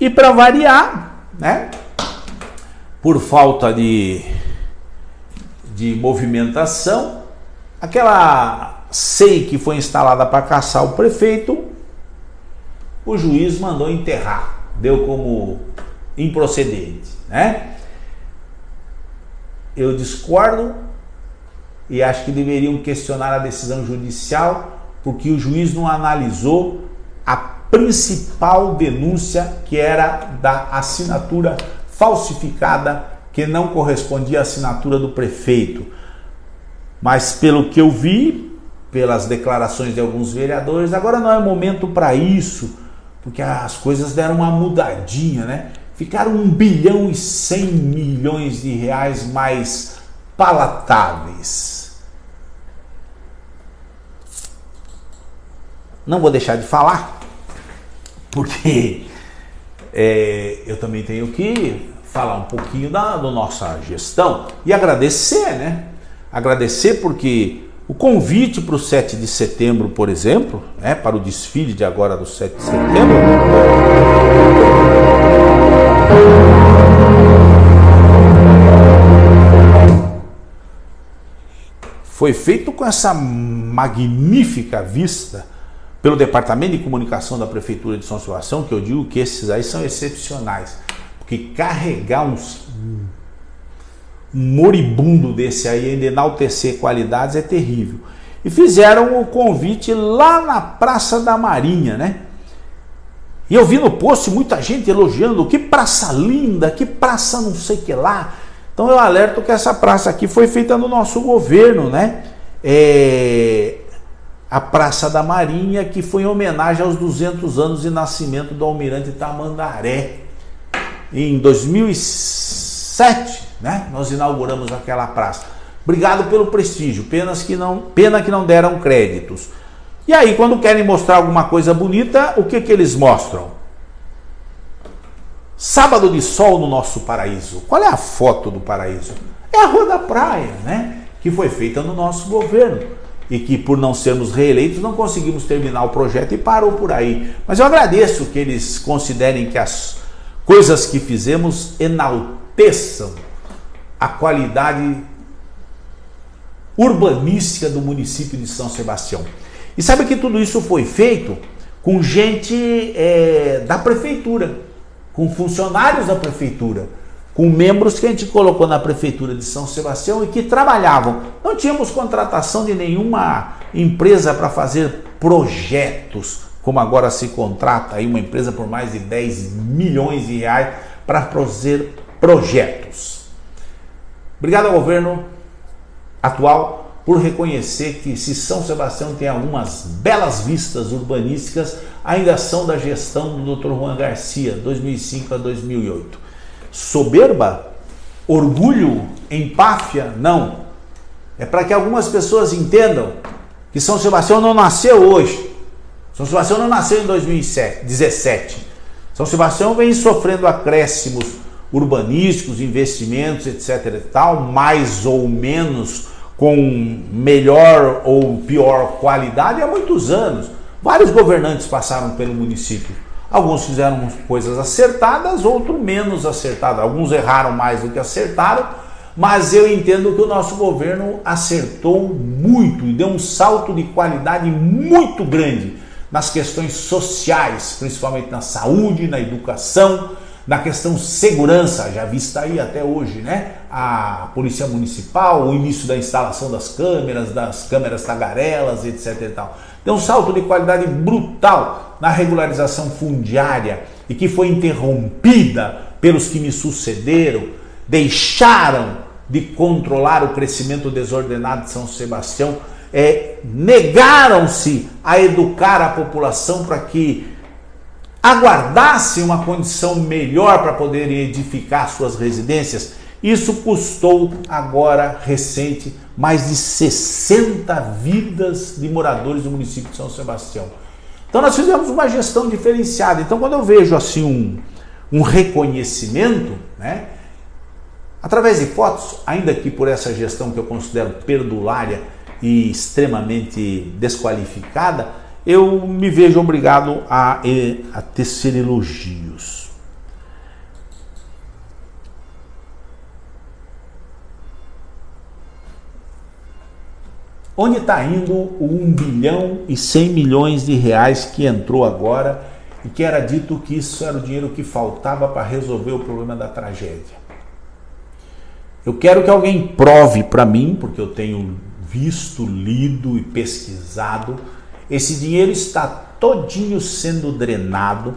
E para variar, né, por falta de movimentação, aquela SEI que foi instalada para caçar o prefeito, o juiz mandou enterrar, deu como improcedente, né? Eu discordo e acho que deveriam questionar a decisão judicial, porque o juiz não analisou a principal denúncia, que era da assinatura falsificada, que não correspondia à assinatura do prefeito. Mas pelo que eu vi, pelas declarações de alguns vereadores, agora não é momento para isso, porque as coisas deram uma mudadinha, né? Ficaram 1 bilhão e 100 milhões de reais mais palatáveis. Não vou deixar de falar, porque eu também tenho que falar um pouquinho da nossa gestão e agradecer, né? Agradecer porque o convite para o 7 de setembro, por exemplo, né, para o desfile de agora do 7 de setembro, foi feito com essa magnífica vista pelo Departamento de Comunicação da Prefeitura de São Sebastião, que eu digo que esses aí são excepcionais, porque carregar um moribundo desse aí, ainda enaltecer qualidades, é terrível. E fizeram o convite lá na Praça da Marinha, né? E eu vi no post muita gente elogiando, que praça linda, que praça não sei o que lá. Então eu alerto que essa praça aqui foi feita no nosso governo, né? A Praça da Marinha, que foi em homenagem aos 200 anos de nascimento do Almirante Tamandaré. Em 2007, né, nós inauguramos aquela praça. Obrigado pelo prestígio, pena que não deram créditos. E aí, quando querem mostrar alguma coisa bonita, o que eles mostram? Sábado de sol no nosso paraíso. Qual é a foto do paraíso? É a Rua da Praia, né? Que foi feita no nosso governo. E que, por não sermos reeleitos, não conseguimos terminar o projeto e parou por aí. Mas eu agradeço que eles considerem que as coisas que fizemos enalteçam a qualidade urbanística do município de São Sebastião. E sabe que tudo isso foi feito com gente da prefeitura, com funcionários da prefeitura, com membros que a gente colocou na prefeitura de São Sebastião e que trabalhavam. Não tínhamos contratação de nenhuma empresa para fazer projetos, como agora se contrata aí uma empresa por mais de 10 milhões de reais para fazer projetos. Obrigado ao governo atual por reconhecer que se São Sebastião tem algumas belas vistas urbanísticas, ainda são da gestão do Dr. Juan Garcia, 2005 a 2008. Soberba? Orgulho? Empáfia? Não. É para que algumas pessoas entendam que São Sebastião não nasceu hoje. São Sebastião não nasceu em 2017. São Sebastião vem sofrendo acréscimos urbanísticos, investimentos, etc. e tal, mais ou menos com melhor ou pior qualidade há muitos anos. Vários governantes passaram pelo município. Alguns fizeram coisas acertadas, outros menos acertadas. Alguns erraram mais do que acertaram, mas eu entendo que o nosso governo acertou muito e deu um salto de qualidade muito grande nas questões sociais, principalmente na saúde, na educação, na questão segurança, já vista aí até hoje, né? A Polícia Municipal, o início da instalação das câmeras tagarelas, etc. e tal. Deu um salto de qualidade brutal na regularização fundiária e que foi interrompida pelos que me sucederam, deixaram de controlar o crescimento desordenado de São Sebastião, negaram-se a educar a população para que aguardasse uma condição melhor para poder edificar suas residências. Isso custou agora, recente, mais de 60 vidas de moradores do município de São Sebastião. Então nós fizemos uma gestão diferenciada. Então quando eu vejo assim um reconhecimento, né, através de fotos, ainda que por essa gestão que eu considero perdulária e extremamente desqualificada, eu me vejo obrigado a tecer elogios. Onde está indo o 1 bilhão e 100 milhões de reais que entrou agora e que era dito que isso era o dinheiro que faltava para resolver o problema da tragédia? Eu quero que alguém prove para mim, porque eu tenho visto, lido e pesquisado, esse dinheiro está todinho sendo drenado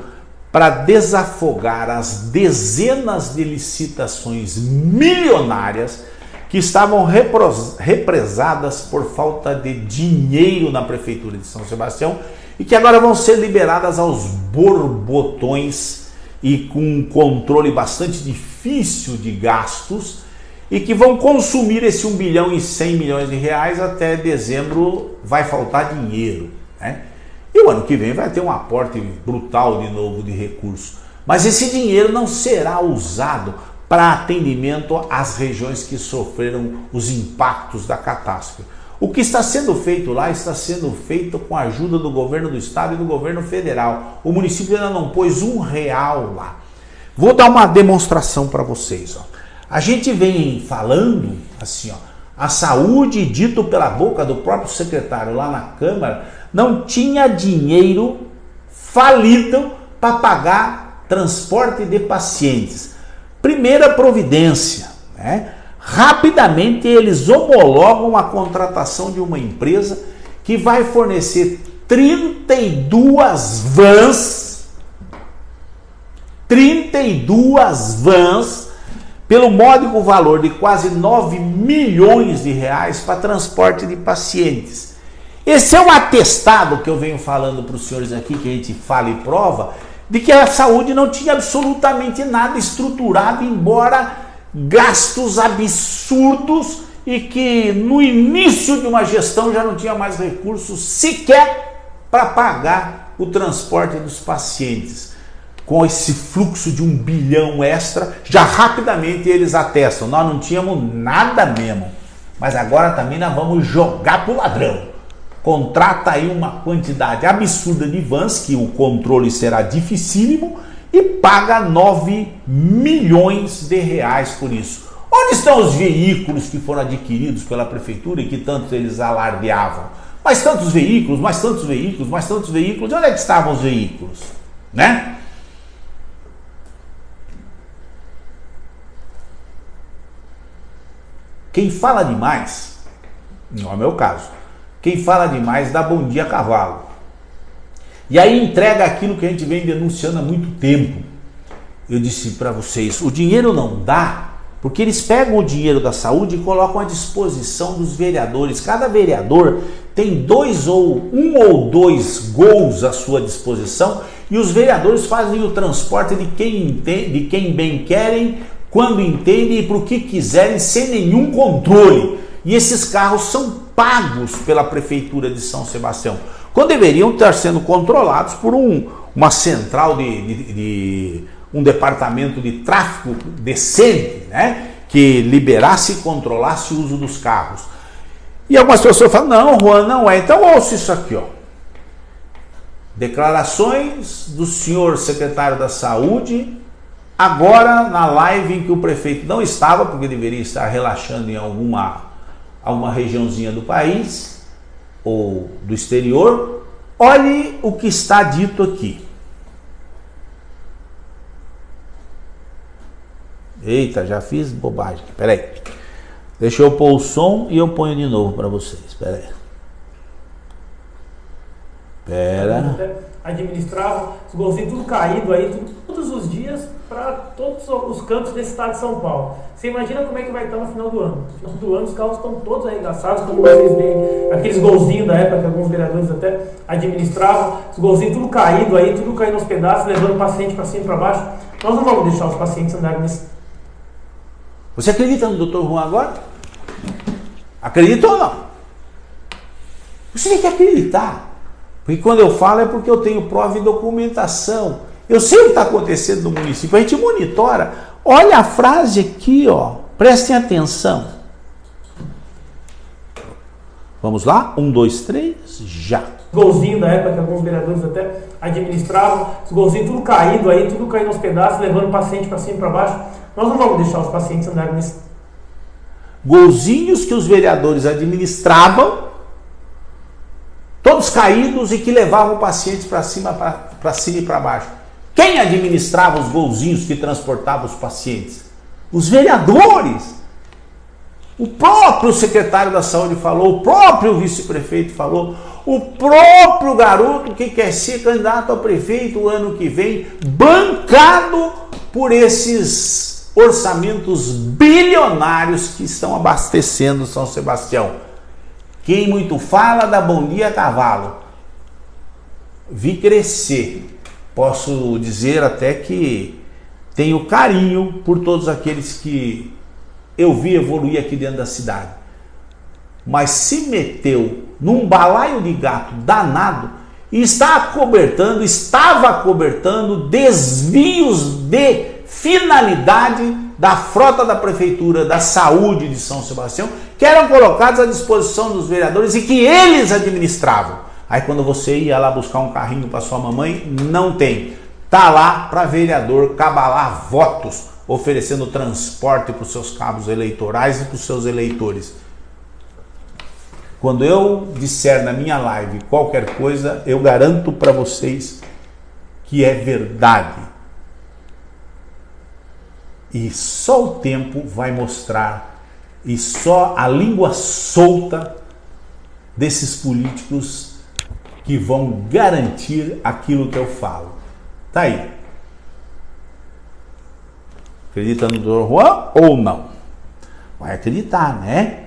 para desafogar as dezenas de licitações milionárias que estavam represadas por falta de dinheiro na Prefeitura de São Sebastião e que agora vão ser liberadas aos borbotões e com um controle bastante difícil de gastos e que vão consumir esse 1 bilhão e 100 milhões de reais até dezembro. Vai faltar dinheiro, né? E o ano que vem vai ter um aporte brutal de novo de recursos. Mas esse dinheiro não será usado para atendimento às regiões que sofreram os impactos da catástrofe. O que está sendo feito lá está sendo feito com a ajuda do governo do estado e do governo federal. O município ainda não pôs R$1 lá. Vou dar uma demonstração para vocês. Ó. A gente vem falando assim, ó, a saúde, dito pela boca do próprio secretário lá na Câmara, não tinha dinheiro, falido, para pagar transporte de pacientes. Primeira providência, né? Rapidamente eles homologam a contratação de uma empresa que vai fornecer 32 vans pelo módico valor de quase 9 milhões de reais para transporte de pacientes. Esse é um atestado que eu venho falando para os senhores aqui, que a gente fala e prova, de que a saúde não tinha absolutamente nada estruturado, embora gastos absurdos, e que no início de uma gestão já não tinha mais recursos sequer para pagar o transporte dos pacientes. Com esse fluxo de 1 bilhão extra, já rapidamente eles atestam, nós não tínhamos nada mesmo, mas agora também nós vamos jogar pro ladrão. Contrata aí uma quantidade absurda de vans, que o controle será dificílimo, e paga 9 milhões de reais por isso. Onde estão os veículos que foram adquiridos pela prefeitura e que tanto eles alardeavam? Mas tantos veículos, mais tantos veículos, mais tantos veículos. Onde é que estavam os veículos? Né? Quem fala demais, não é o meu caso, quem fala demais dá bom dia a cavalo. E aí entrega aquilo que a gente vem denunciando há muito tempo. Eu disse para vocês, o dinheiro não dá, porque eles pegam o dinheiro da saúde e colocam à disposição dos vereadores. Cada vereador tem um ou dois gols à sua disposição, e os vereadores fazem o transporte de quem entende, de quem bem querem, quando entendem e para o que quiserem, sem nenhum controle. E esses carros são pagos pela Prefeitura de São Sebastião, quando deveriam estar sendo controlados por uma central um departamento de tráfego decente, né? Que liberasse e controlasse o uso dos carros. E algumas pessoas falam, não, Juan, não é. Então ouça isso aqui, ó. Declarações do senhor secretário da Saúde, agora na live em que o prefeito não estava, porque deveria estar relaxando em alguma regiãozinha do país ou do exterior. Olhe o que está dito aqui. Eita, já fiz bobagem. Espera aí. Deixa eu pôr o som e eu ponho de novo para vocês. Espera aí. Espera. Administrava os golzinhos tudo caído aí, todos os dias, para todos os cantos desse estado de São Paulo. Você imagina como é que vai estar no final do ano. No final do ano os carros estão todos arregaçados, como vocês veem, aqueles golzinhos da época que alguns vereadores até administravam, os golzinhos tudo caído aí, tudo caindo aos pedaços, levando o paciente para cima e para baixo. Nós não vamos deixar os pacientes andarem nesse... Você acredita no Dr. Juan agora? Acredita ou não? Você tem que acreditar. Porque quando eu falo é porque eu tenho prova e documentação. Eu sei o que está acontecendo no município, a gente monitora. Olha a frase aqui, ó. Prestem atenção. Vamos lá? 1, 2, 3, já. Golzinho da época que alguns vereadores até administravam, os golzinhos tudo caído aí, tudo caindo aos pedaços, levando o paciente para cima e para baixo. Nós não vamos deixar os pacientes andarem nesse... Golzinhos que os vereadores administravam, todos caídos, e que levavam pacientes para cima e para baixo. Quem administrava os golzinhos que transportavam os pacientes? Os vereadores. O próprio secretário da Saúde falou, o próprio vice-prefeito falou. O próprio garoto que quer ser candidato a prefeito o ano que vem, bancado por esses orçamentos bilionários que estão abastecendo São Sebastião. Quem muito fala dá bom dia a cavalo. Vi crescer. Posso dizer até que tenho carinho por todos aqueles que eu vi evoluir aqui dentro da cidade. Mas se meteu num balaio de gato danado e estava cobertando desvios de finalidade da frota da Prefeitura da Saúde de São Sebastião, que eram colocados à disposição dos vereadores e que eles administravam. Aí quando você ia lá buscar um carrinho para sua mamãe, não tem. Tá lá para vereador cabalar votos, oferecendo transporte para os seus cabos eleitorais e para os seus eleitores. Quando eu disser na minha live qualquer coisa, eu garanto para vocês que é verdade. E só o tempo vai mostrar, e só a língua solta desses políticos que vão garantir aquilo que eu falo. Tá aí. Acredita no Dr. Juan ou não? Vai acreditar, né?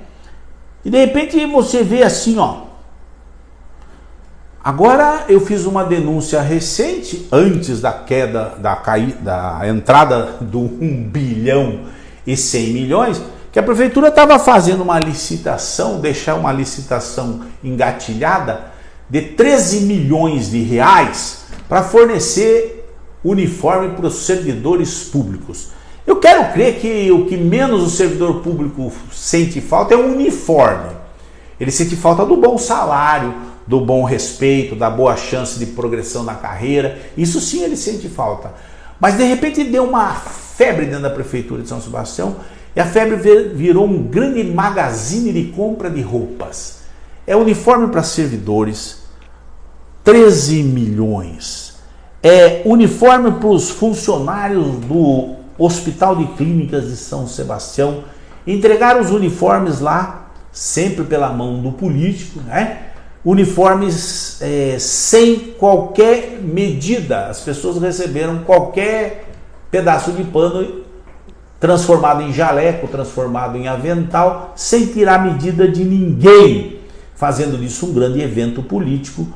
E de repente você vê assim, ó. Agora eu fiz uma denúncia recente, antes da queda, da entrada do 1 bilhão e 100 milhões, que a prefeitura estava fazendo uma licitação, deixar uma licitação engatilhada de 13 milhões de reais para fornecer uniforme para os servidores públicos. Eu quero crer que o que menos o servidor público sente falta é o uniforme. Ele sente falta do bom salário, do bom respeito, da boa chance de progressão na carreira. Isso sim ele sente falta. Mas de repente deu uma febre dentro da Prefeitura de São Sebastião e a febre virou um grande magazine de compra de roupas. É uniforme para servidores, 13 milhões. É uniforme para os funcionários do Hospital de Clínicas de São Sebastião. Entregaram os uniformes lá, sempre pela mão do político, né? Uniformes sem qualquer medida. As pessoas receberam qualquer pedaço de pano transformado em jaleco, transformado em avental, sem tirar medida de ninguém, fazendo disso um grande evento político.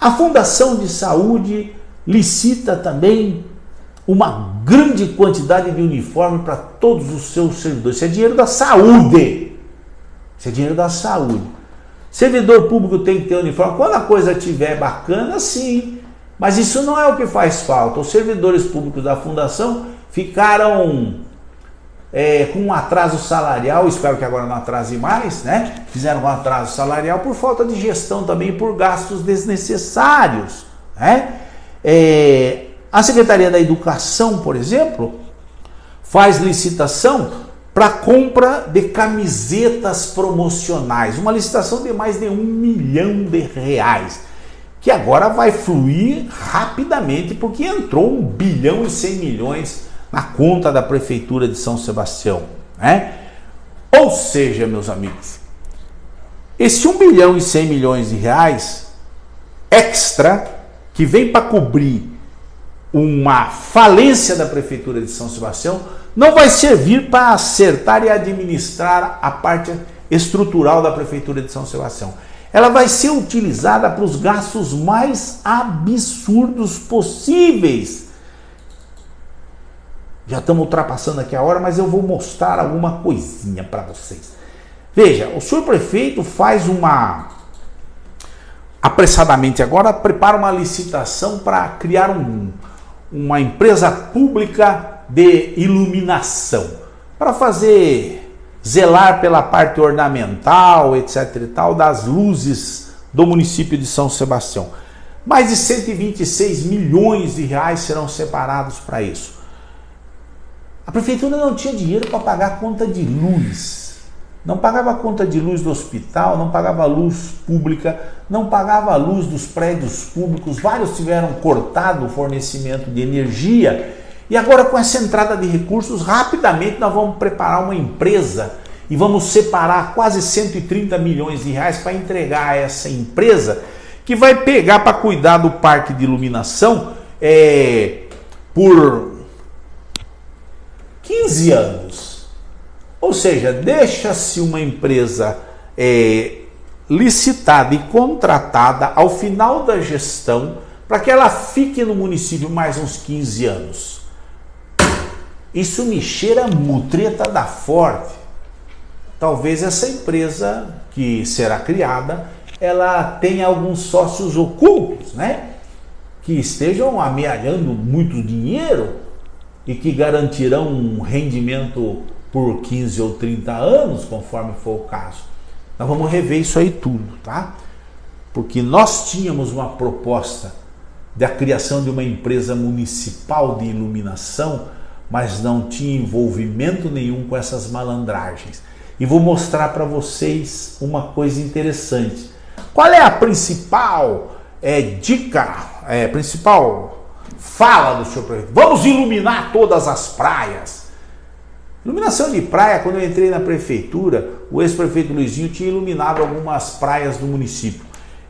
A Fundação de Saúde licita também uma grande quantidade de uniforme para todos os seus servidores. Isso é dinheiro da saúde. Isso é dinheiro da saúde. Servidor público tem que ter uniforme. Quando a coisa estiver bacana, sim. Mas isso não é o que faz falta. Os servidores públicos da Fundação ficaram com um atraso salarial, espero que agora não atrase mais, né? Fizeram um atraso salarial por falta de gestão também, por gastos desnecessários, né? A Secretaria da Educação, por exemplo, faz licitação para compra de camisetas promocionais, uma licitação de mais de R$1 milhão, que agora vai fluir rapidamente, porque entrou 1 bilhão e 100 milhões na conta da Prefeitura de São Sebastião, né? Ou seja, meus amigos, esse 1 bilhão e 100 milhões de reais extra, que vem para cobrir uma falência da Prefeitura de São Sebastião, não vai servir para acertar e administrar a parte estrutural da Prefeitura de São Sebastião. Ela vai ser utilizada para os gastos mais absurdos possíveis. Já estamos ultrapassando aqui a hora, mas eu vou mostrar alguma coisinha para vocês. Veja, o senhor prefeito faz apressadamente agora, prepara uma licitação para criar uma empresa pública de iluminação, para zelar pela parte ornamental, etc e tal, das luzes do município de São Sebastião. Mais de 126 milhões de reais serão separados para isso. A prefeitura não tinha dinheiro para pagar a conta de luz. Não pagava a conta de luz do hospital, não pagava a luz pública, não pagava a luz dos prédios públicos. Vários tiveram cortado o fornecimento de energia. E agora, com essa entrada de recursos, rapidamente nós vamos preparar uma empresa e vamos separar quase 130 milhões de reais para entregar a essa empresa que vai pegar para cuidar do parque de iluminação por 15 anos. Ou seja, deixa-se uma empresa licitada e contratada ao final da gestão para que ela fique no município mais uns 15 anos. Isso me cheira mutreta da forte. Talvez essa empresa que será criada, ela tenha alguns sócios ocultos, né? Que estejam amealhando muito dinheiro e que garantirão um rendimento por 15 ou 30 anos, conforme for o caso. Nós vamos rever isso aí tudo, tá? Porque nós tínhamos uma proposta da criação de uma empresa municipal de iluminação, mas não tinha envolvimento nenhum com essas malandragens. E vou mostrar para vocês uma coisa interessante. Qual é a principal dica, principal fala do senhor prefeito? Vamos iluminar todas as praias. Iluminação de praia, quando eu entrei na prefeitura, o ex-prefeito Luizinho tinha iluminado algumas praias do município.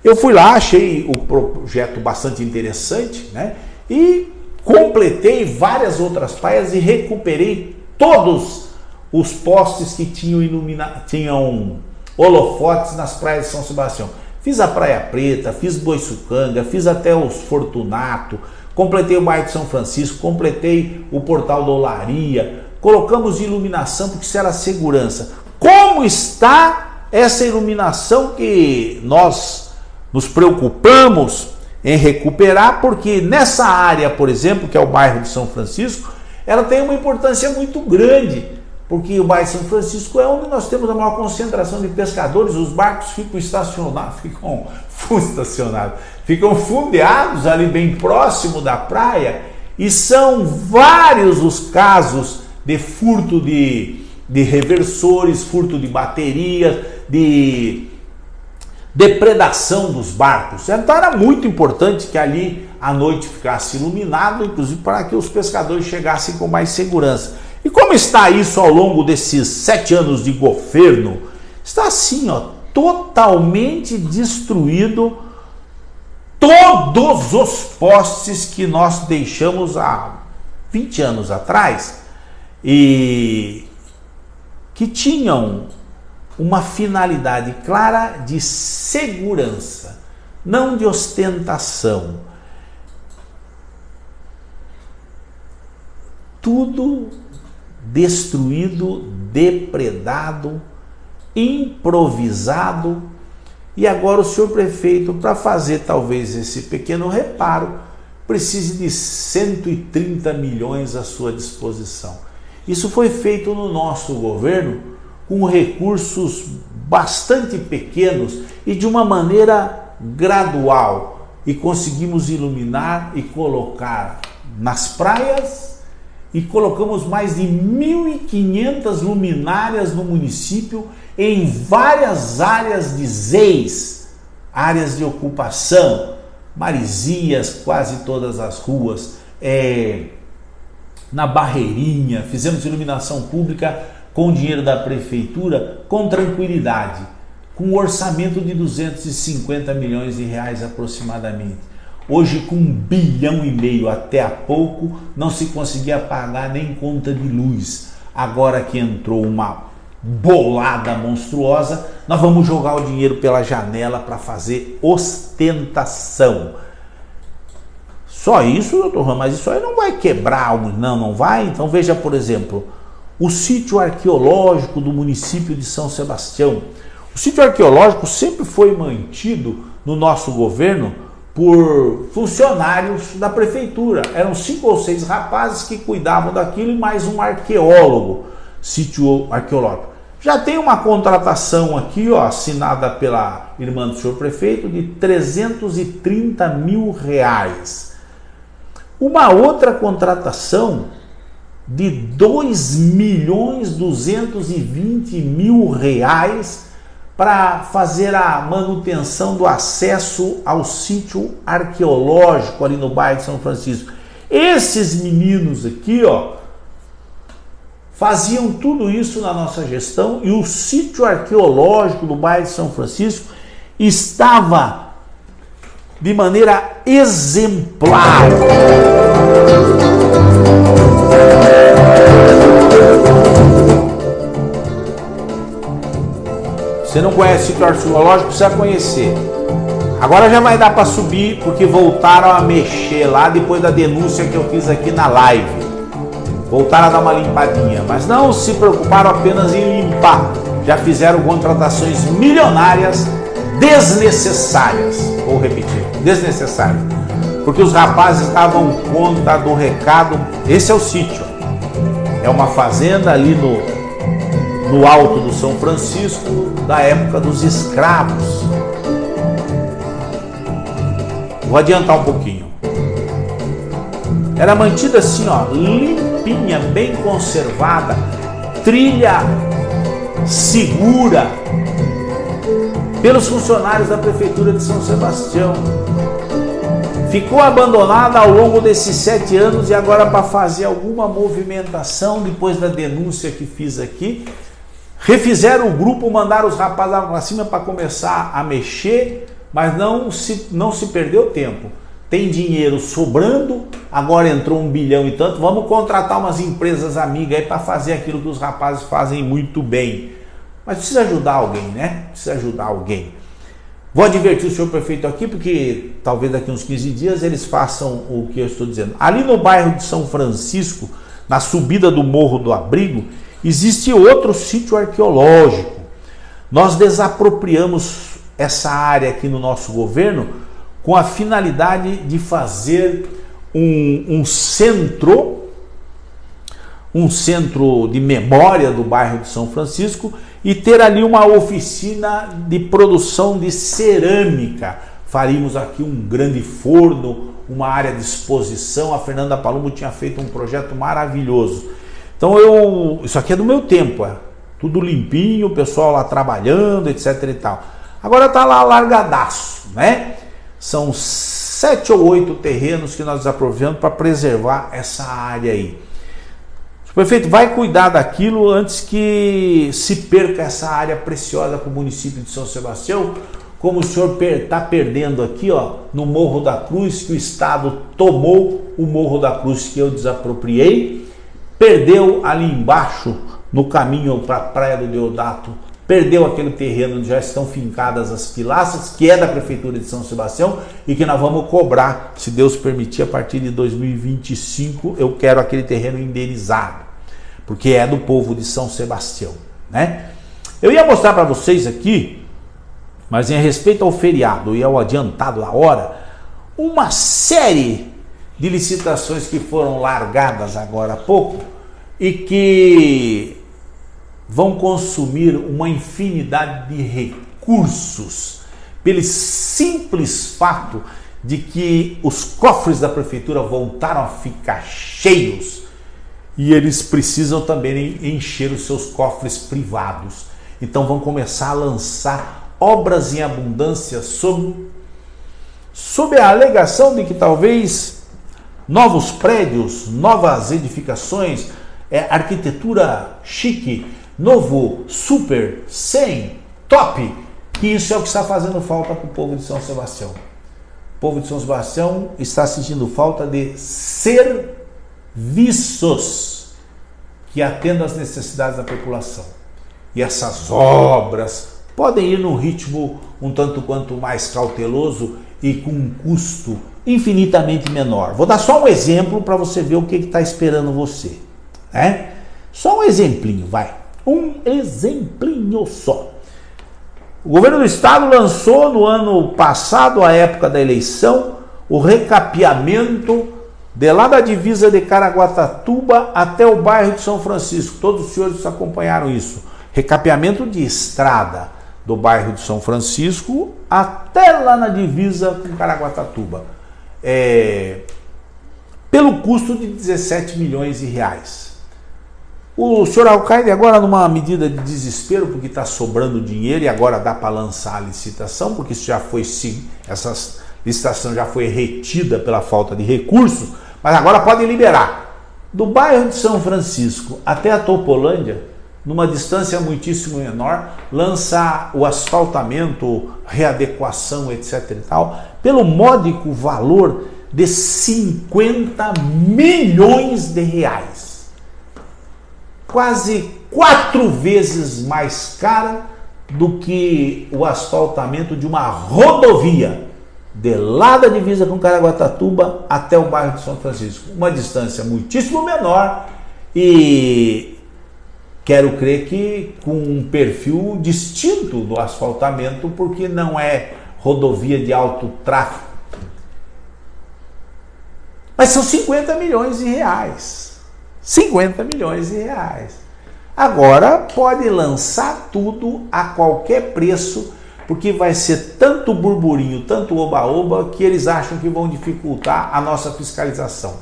Eu fui lá, achei o projeto bastante interessante, né? E completei várias outras praias e recuperei todos os postes que tinham holofotes nas praias de São Sebastião. Fiz a Praia Preta, fiz Boiçucanga, fiz até os Fortunato, completei o bairro de São Francisco, completei o Portal da Olaria, colocamos iluminação porque isso era segurança. Como está essa iluminação que nós nos preocupamos em recuperar? Porque nessa área, por exemplo, que é o bairro de São Francisco, ela tem uma importância muito grande, porque o bairro de São Francisco é onde nós temos a maior concentração de pescadores. Os barcos ficam estacionados, ficam fundeados ali bem próximo da praia, e são vários os casos de furto de reversores, furto de baterias, de depredação dos barcos. Então era muito importante que ali à noite ficasse iluminado, inclusive para que os pescadores chegassem com mais segurança. E como está isso ao longo desses 7 anos de governo? Está assim, ó, totalmente destruído todos os postes que nós deixamos há 20 anos atrás e que tinham uma finalidade clara de segurança, não de ostentação. Tudo destruído, depredado, improvisado, e agora o senhor prefeito, para fazer talvez esse pequeno reparo, precise de 130 milhões à sua disposição. Isso foi feito no nosso governo com recursos bastante pequenos e de uma maneira gradual, e conseguimos iluminar e colocar nas praias, e colocamos mais de 1.500 luminárias no município em várias áreas de ZEIS, áreas de ocupação, Marizias, quase todas as ruas, na Barreirinha. Fizemos iluminação pública com dinheiro da prefeitura, com tranquilidade, com um orçamento de 250 milhões de reais aproximadamente. Hoje, com 1,5 bilhão até há pouco, não se conseguia pagar nem conta de luz. Agora que entrou uma bolada monstruosa, nós vamos jogar o dinheiro pela janela para fazer ostentação. Só isso, doutor Ramos, mas isso aí não vai quebrar, não vai? Então veja, por exemplo, o sítio arqueológico do município de São Sebastião. O sítio arqueológico sempre foi mantido no nosso governo por funcionários da prefeitura. Eram 5 ou 6 rapazes que cuidavam daquilo e mais um arqueólogo, sítio arqueológico. Já tem uma contratação aqui, ó, assinada pela irmã do senhor prefeito, de 330 mil reais. Uma outra contratação de 2.220.000 reais para fazer a manutenção do acesso ao sítio arqueológico ali no bairro de São Francisco. Esses meninos aqui, ó, faziam tudo isso na nossa gestão e o sítio arqueológico do bairro de São Francisco estava de maneira exemplar. Você não conhece o sítio arqueológico, precisa conhecer. Agora já vai dar para subir, porque voltaram a mexer lá depois da denúncia que eu fiz aqui na live. Voltaram a dar uma limpadinha, mas não se preocuparam apenas em limpar. Já fizeram contratações milionárias desnecessárias. Vou repetir, desnecessárias. Porque os rapazes davam conta do recado. Esse é o sítio. É uma fazenda ali no alto do São Francisco, da época dos escravos. Vou adiantar um pouquinho. Era mantida assim, ó, limpinha, bem conservada, trilha segura pelos funcionários da Prefeitura de São Sebastião. Ficou abandonada ao longo desses 7 anos e agora, para fazer alguma movimentação, depois da denúncia que fiz aqui, refizeram o grupo, mandaram os rapazes lá para cima para começar a mexer, mas não se perdeu tempo. Tem dinheiro sobrando, agora entrou 1 bilhão e tanto, vamos contratar umas empresas amigas aí para fazer aquilo que os rapazes fazem muito bem. Mas precisa ajudar alguém, né? Precisa ajudar alguém. Vou advertir o senhor prefeito aqui, porque talvez daqui uns 15 dias eles façam o que eu estou dizendo. Ali no bairro de São Francisco, na subida do Morro do Abrigo, existe outro sítio arqueológico. Nós desapropriamos essa área aqui no nosso governo com a finalidade de fazer um centro de memória do bairro de São Francisco e ter ali uma oficina de produção de cerâmica. Faríamos aqui um grande forno, uma área de exposição. A Fernanda Palumbo tinha feito um projeto maravilhoso. Então isso aqui é do meu tempo, tudo limpinho, o pessoal lá trabalhando, etc e tal. Agora tá lá largadaço, né? São 7 ou 8 terrenos que nós desapropriamos para preservar essa área aí. O prefeito vai cuidar daquilo antes que se perca essa área preciosa para o município de São Sebastião, como o senhor está perdendo aqui, ó, no Morro da Cruz, que o Estado tomou o Morro da Cruz que eu desapropriei, perdeu ali embaixo, no caminho para a Praia do Deodato, perdeu aquele terreno onde já estão fincadas as pilastras, que é da Prefeitura de São Sebastião e que nós vamos cobrar, se Deus permitir, a partir de 2025, eu quero aquele terreno indenizado, porque é do povo de São Sebastião, né? Eu ia mostrar para vocês aqui, mas em respeito ao feriado e ao adiantado da hora, uma série de licitações que foram largadas agora há pouco e que vão consumir uma infinidade de recursos pelo simples fato de que os cofres da prefeitura voltaram a ficar cheios e eles precisam também encher os seus cofres privados. Então vão começar a lançar obras em abundância sob a alegação de que talvez novos prédios, novas edificações, arquitetura chique, novo, super, 100, top, que isso é o que está fazendo falta para o povo de São Sebastião. O povo de São Sebastião está sentindo falta de serviços que atendam às necessidades da população. E essas obras podem ir num ritmo um tanto quanto mais cauteloso e com um custo infinitamente menor. Vou dar só um exemplo para você ver o que está esperando você, né? Só um exemplinho, vai. Um exemplinho só. O governo do estado lançou no ano passado, à época da eleição, o recapeamento de lá da divisa de Caraguatatuba até o bairro de São Francisco. Todos os senhores acompanharam isso. Recapeamento de estrada do bairro de São Francisco até lá na divisa com Caraguatatuba. Pelo custo de 17 milhões de reais. O senhor Alcaide agora, numa medida de desespero, porque está sobrando dinheiro e agora dá para lançar a licitação, porque isso já foi sim, essa licitação já foi retida pela falta de recursos, mas agora pode liberar. Do bairro de São Francisco até a Topolândia, numa distância muitíssimo menor, lançar o asfaltamento, readequação, etc. e tal, pelo módico valor de 50 milhões de reais. Quase 4 vezes mais cara do que o asfaltamento de uma rodovia de lá da divisa com Caraguatatuba até o bairro de São Francisco. Uma distância muitíssimo menor e quero crer que com um perfil distinto do asfaltamento, porque não é rodovia de alto tráfego. Mas são 50 milhões de reais. 50 milhões de reais. Agora pode lançar tudo a qualquer preço, porque vai ser tanto burburinho, tanto oba-oba, que eles acham que vão dificultar a nossa fiscalização.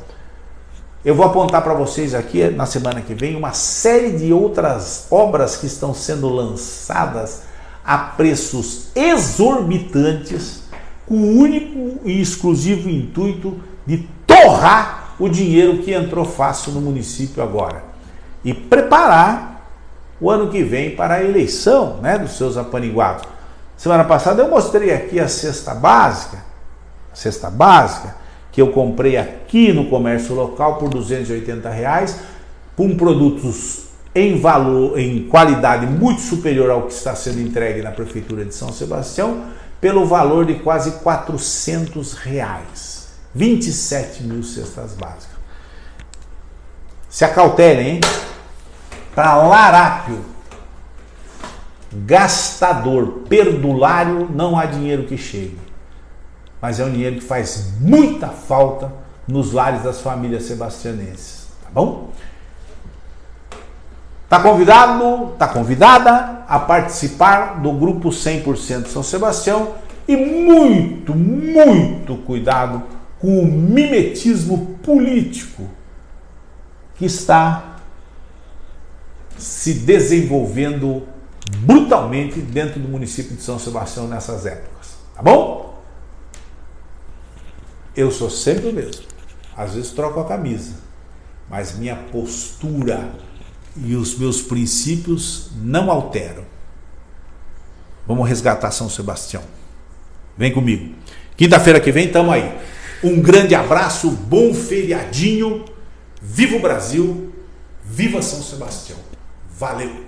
Eu vou apontar para vocês aqui, na semana que vem, uma série de outras obras que estão sendo lançadas a preços exorbitantes, com o único e exclusivo intuito de torrar o dinheiro que entrou fácil no município agora e preparar o ano que vem para a eleição, né, dos seus apaniguados. Semana passada eu mostrei aqui a cesta básica que eu comprei aqui no comércio local por R$280, com produtos em valor, em qualidade muito superior ao que está sendo entregue na Prefeitura de São Sebastião, pelo valor de quase R$400. 27 mil cestas básicas. Se acautelem, hein? Para larápio, gastador, perdulário, não há dinheiro que chegue. Mas é um dinheiro que faz muita falta nos lares das famílias sebastianenses. Tá bom? Tá convidado, tá convidada a participar do grupo 100% São Sebastião e muito, muito cuidado com o mimetismo político que está se desenvolvendo brutalmente dentro do município de São Sebastião nessas épocas, tá bom? Eu sou sempre o mesmo, às vezes troco a camisa, mas minha postura e os meus princípios não alteram. Vamos resgatar São Sebastião. Vem comigo. Quinta-feira que vem estamos aí. Um grande abraço, bom feriadinho, viva o Brasil, viva São Sebastião. Valeu!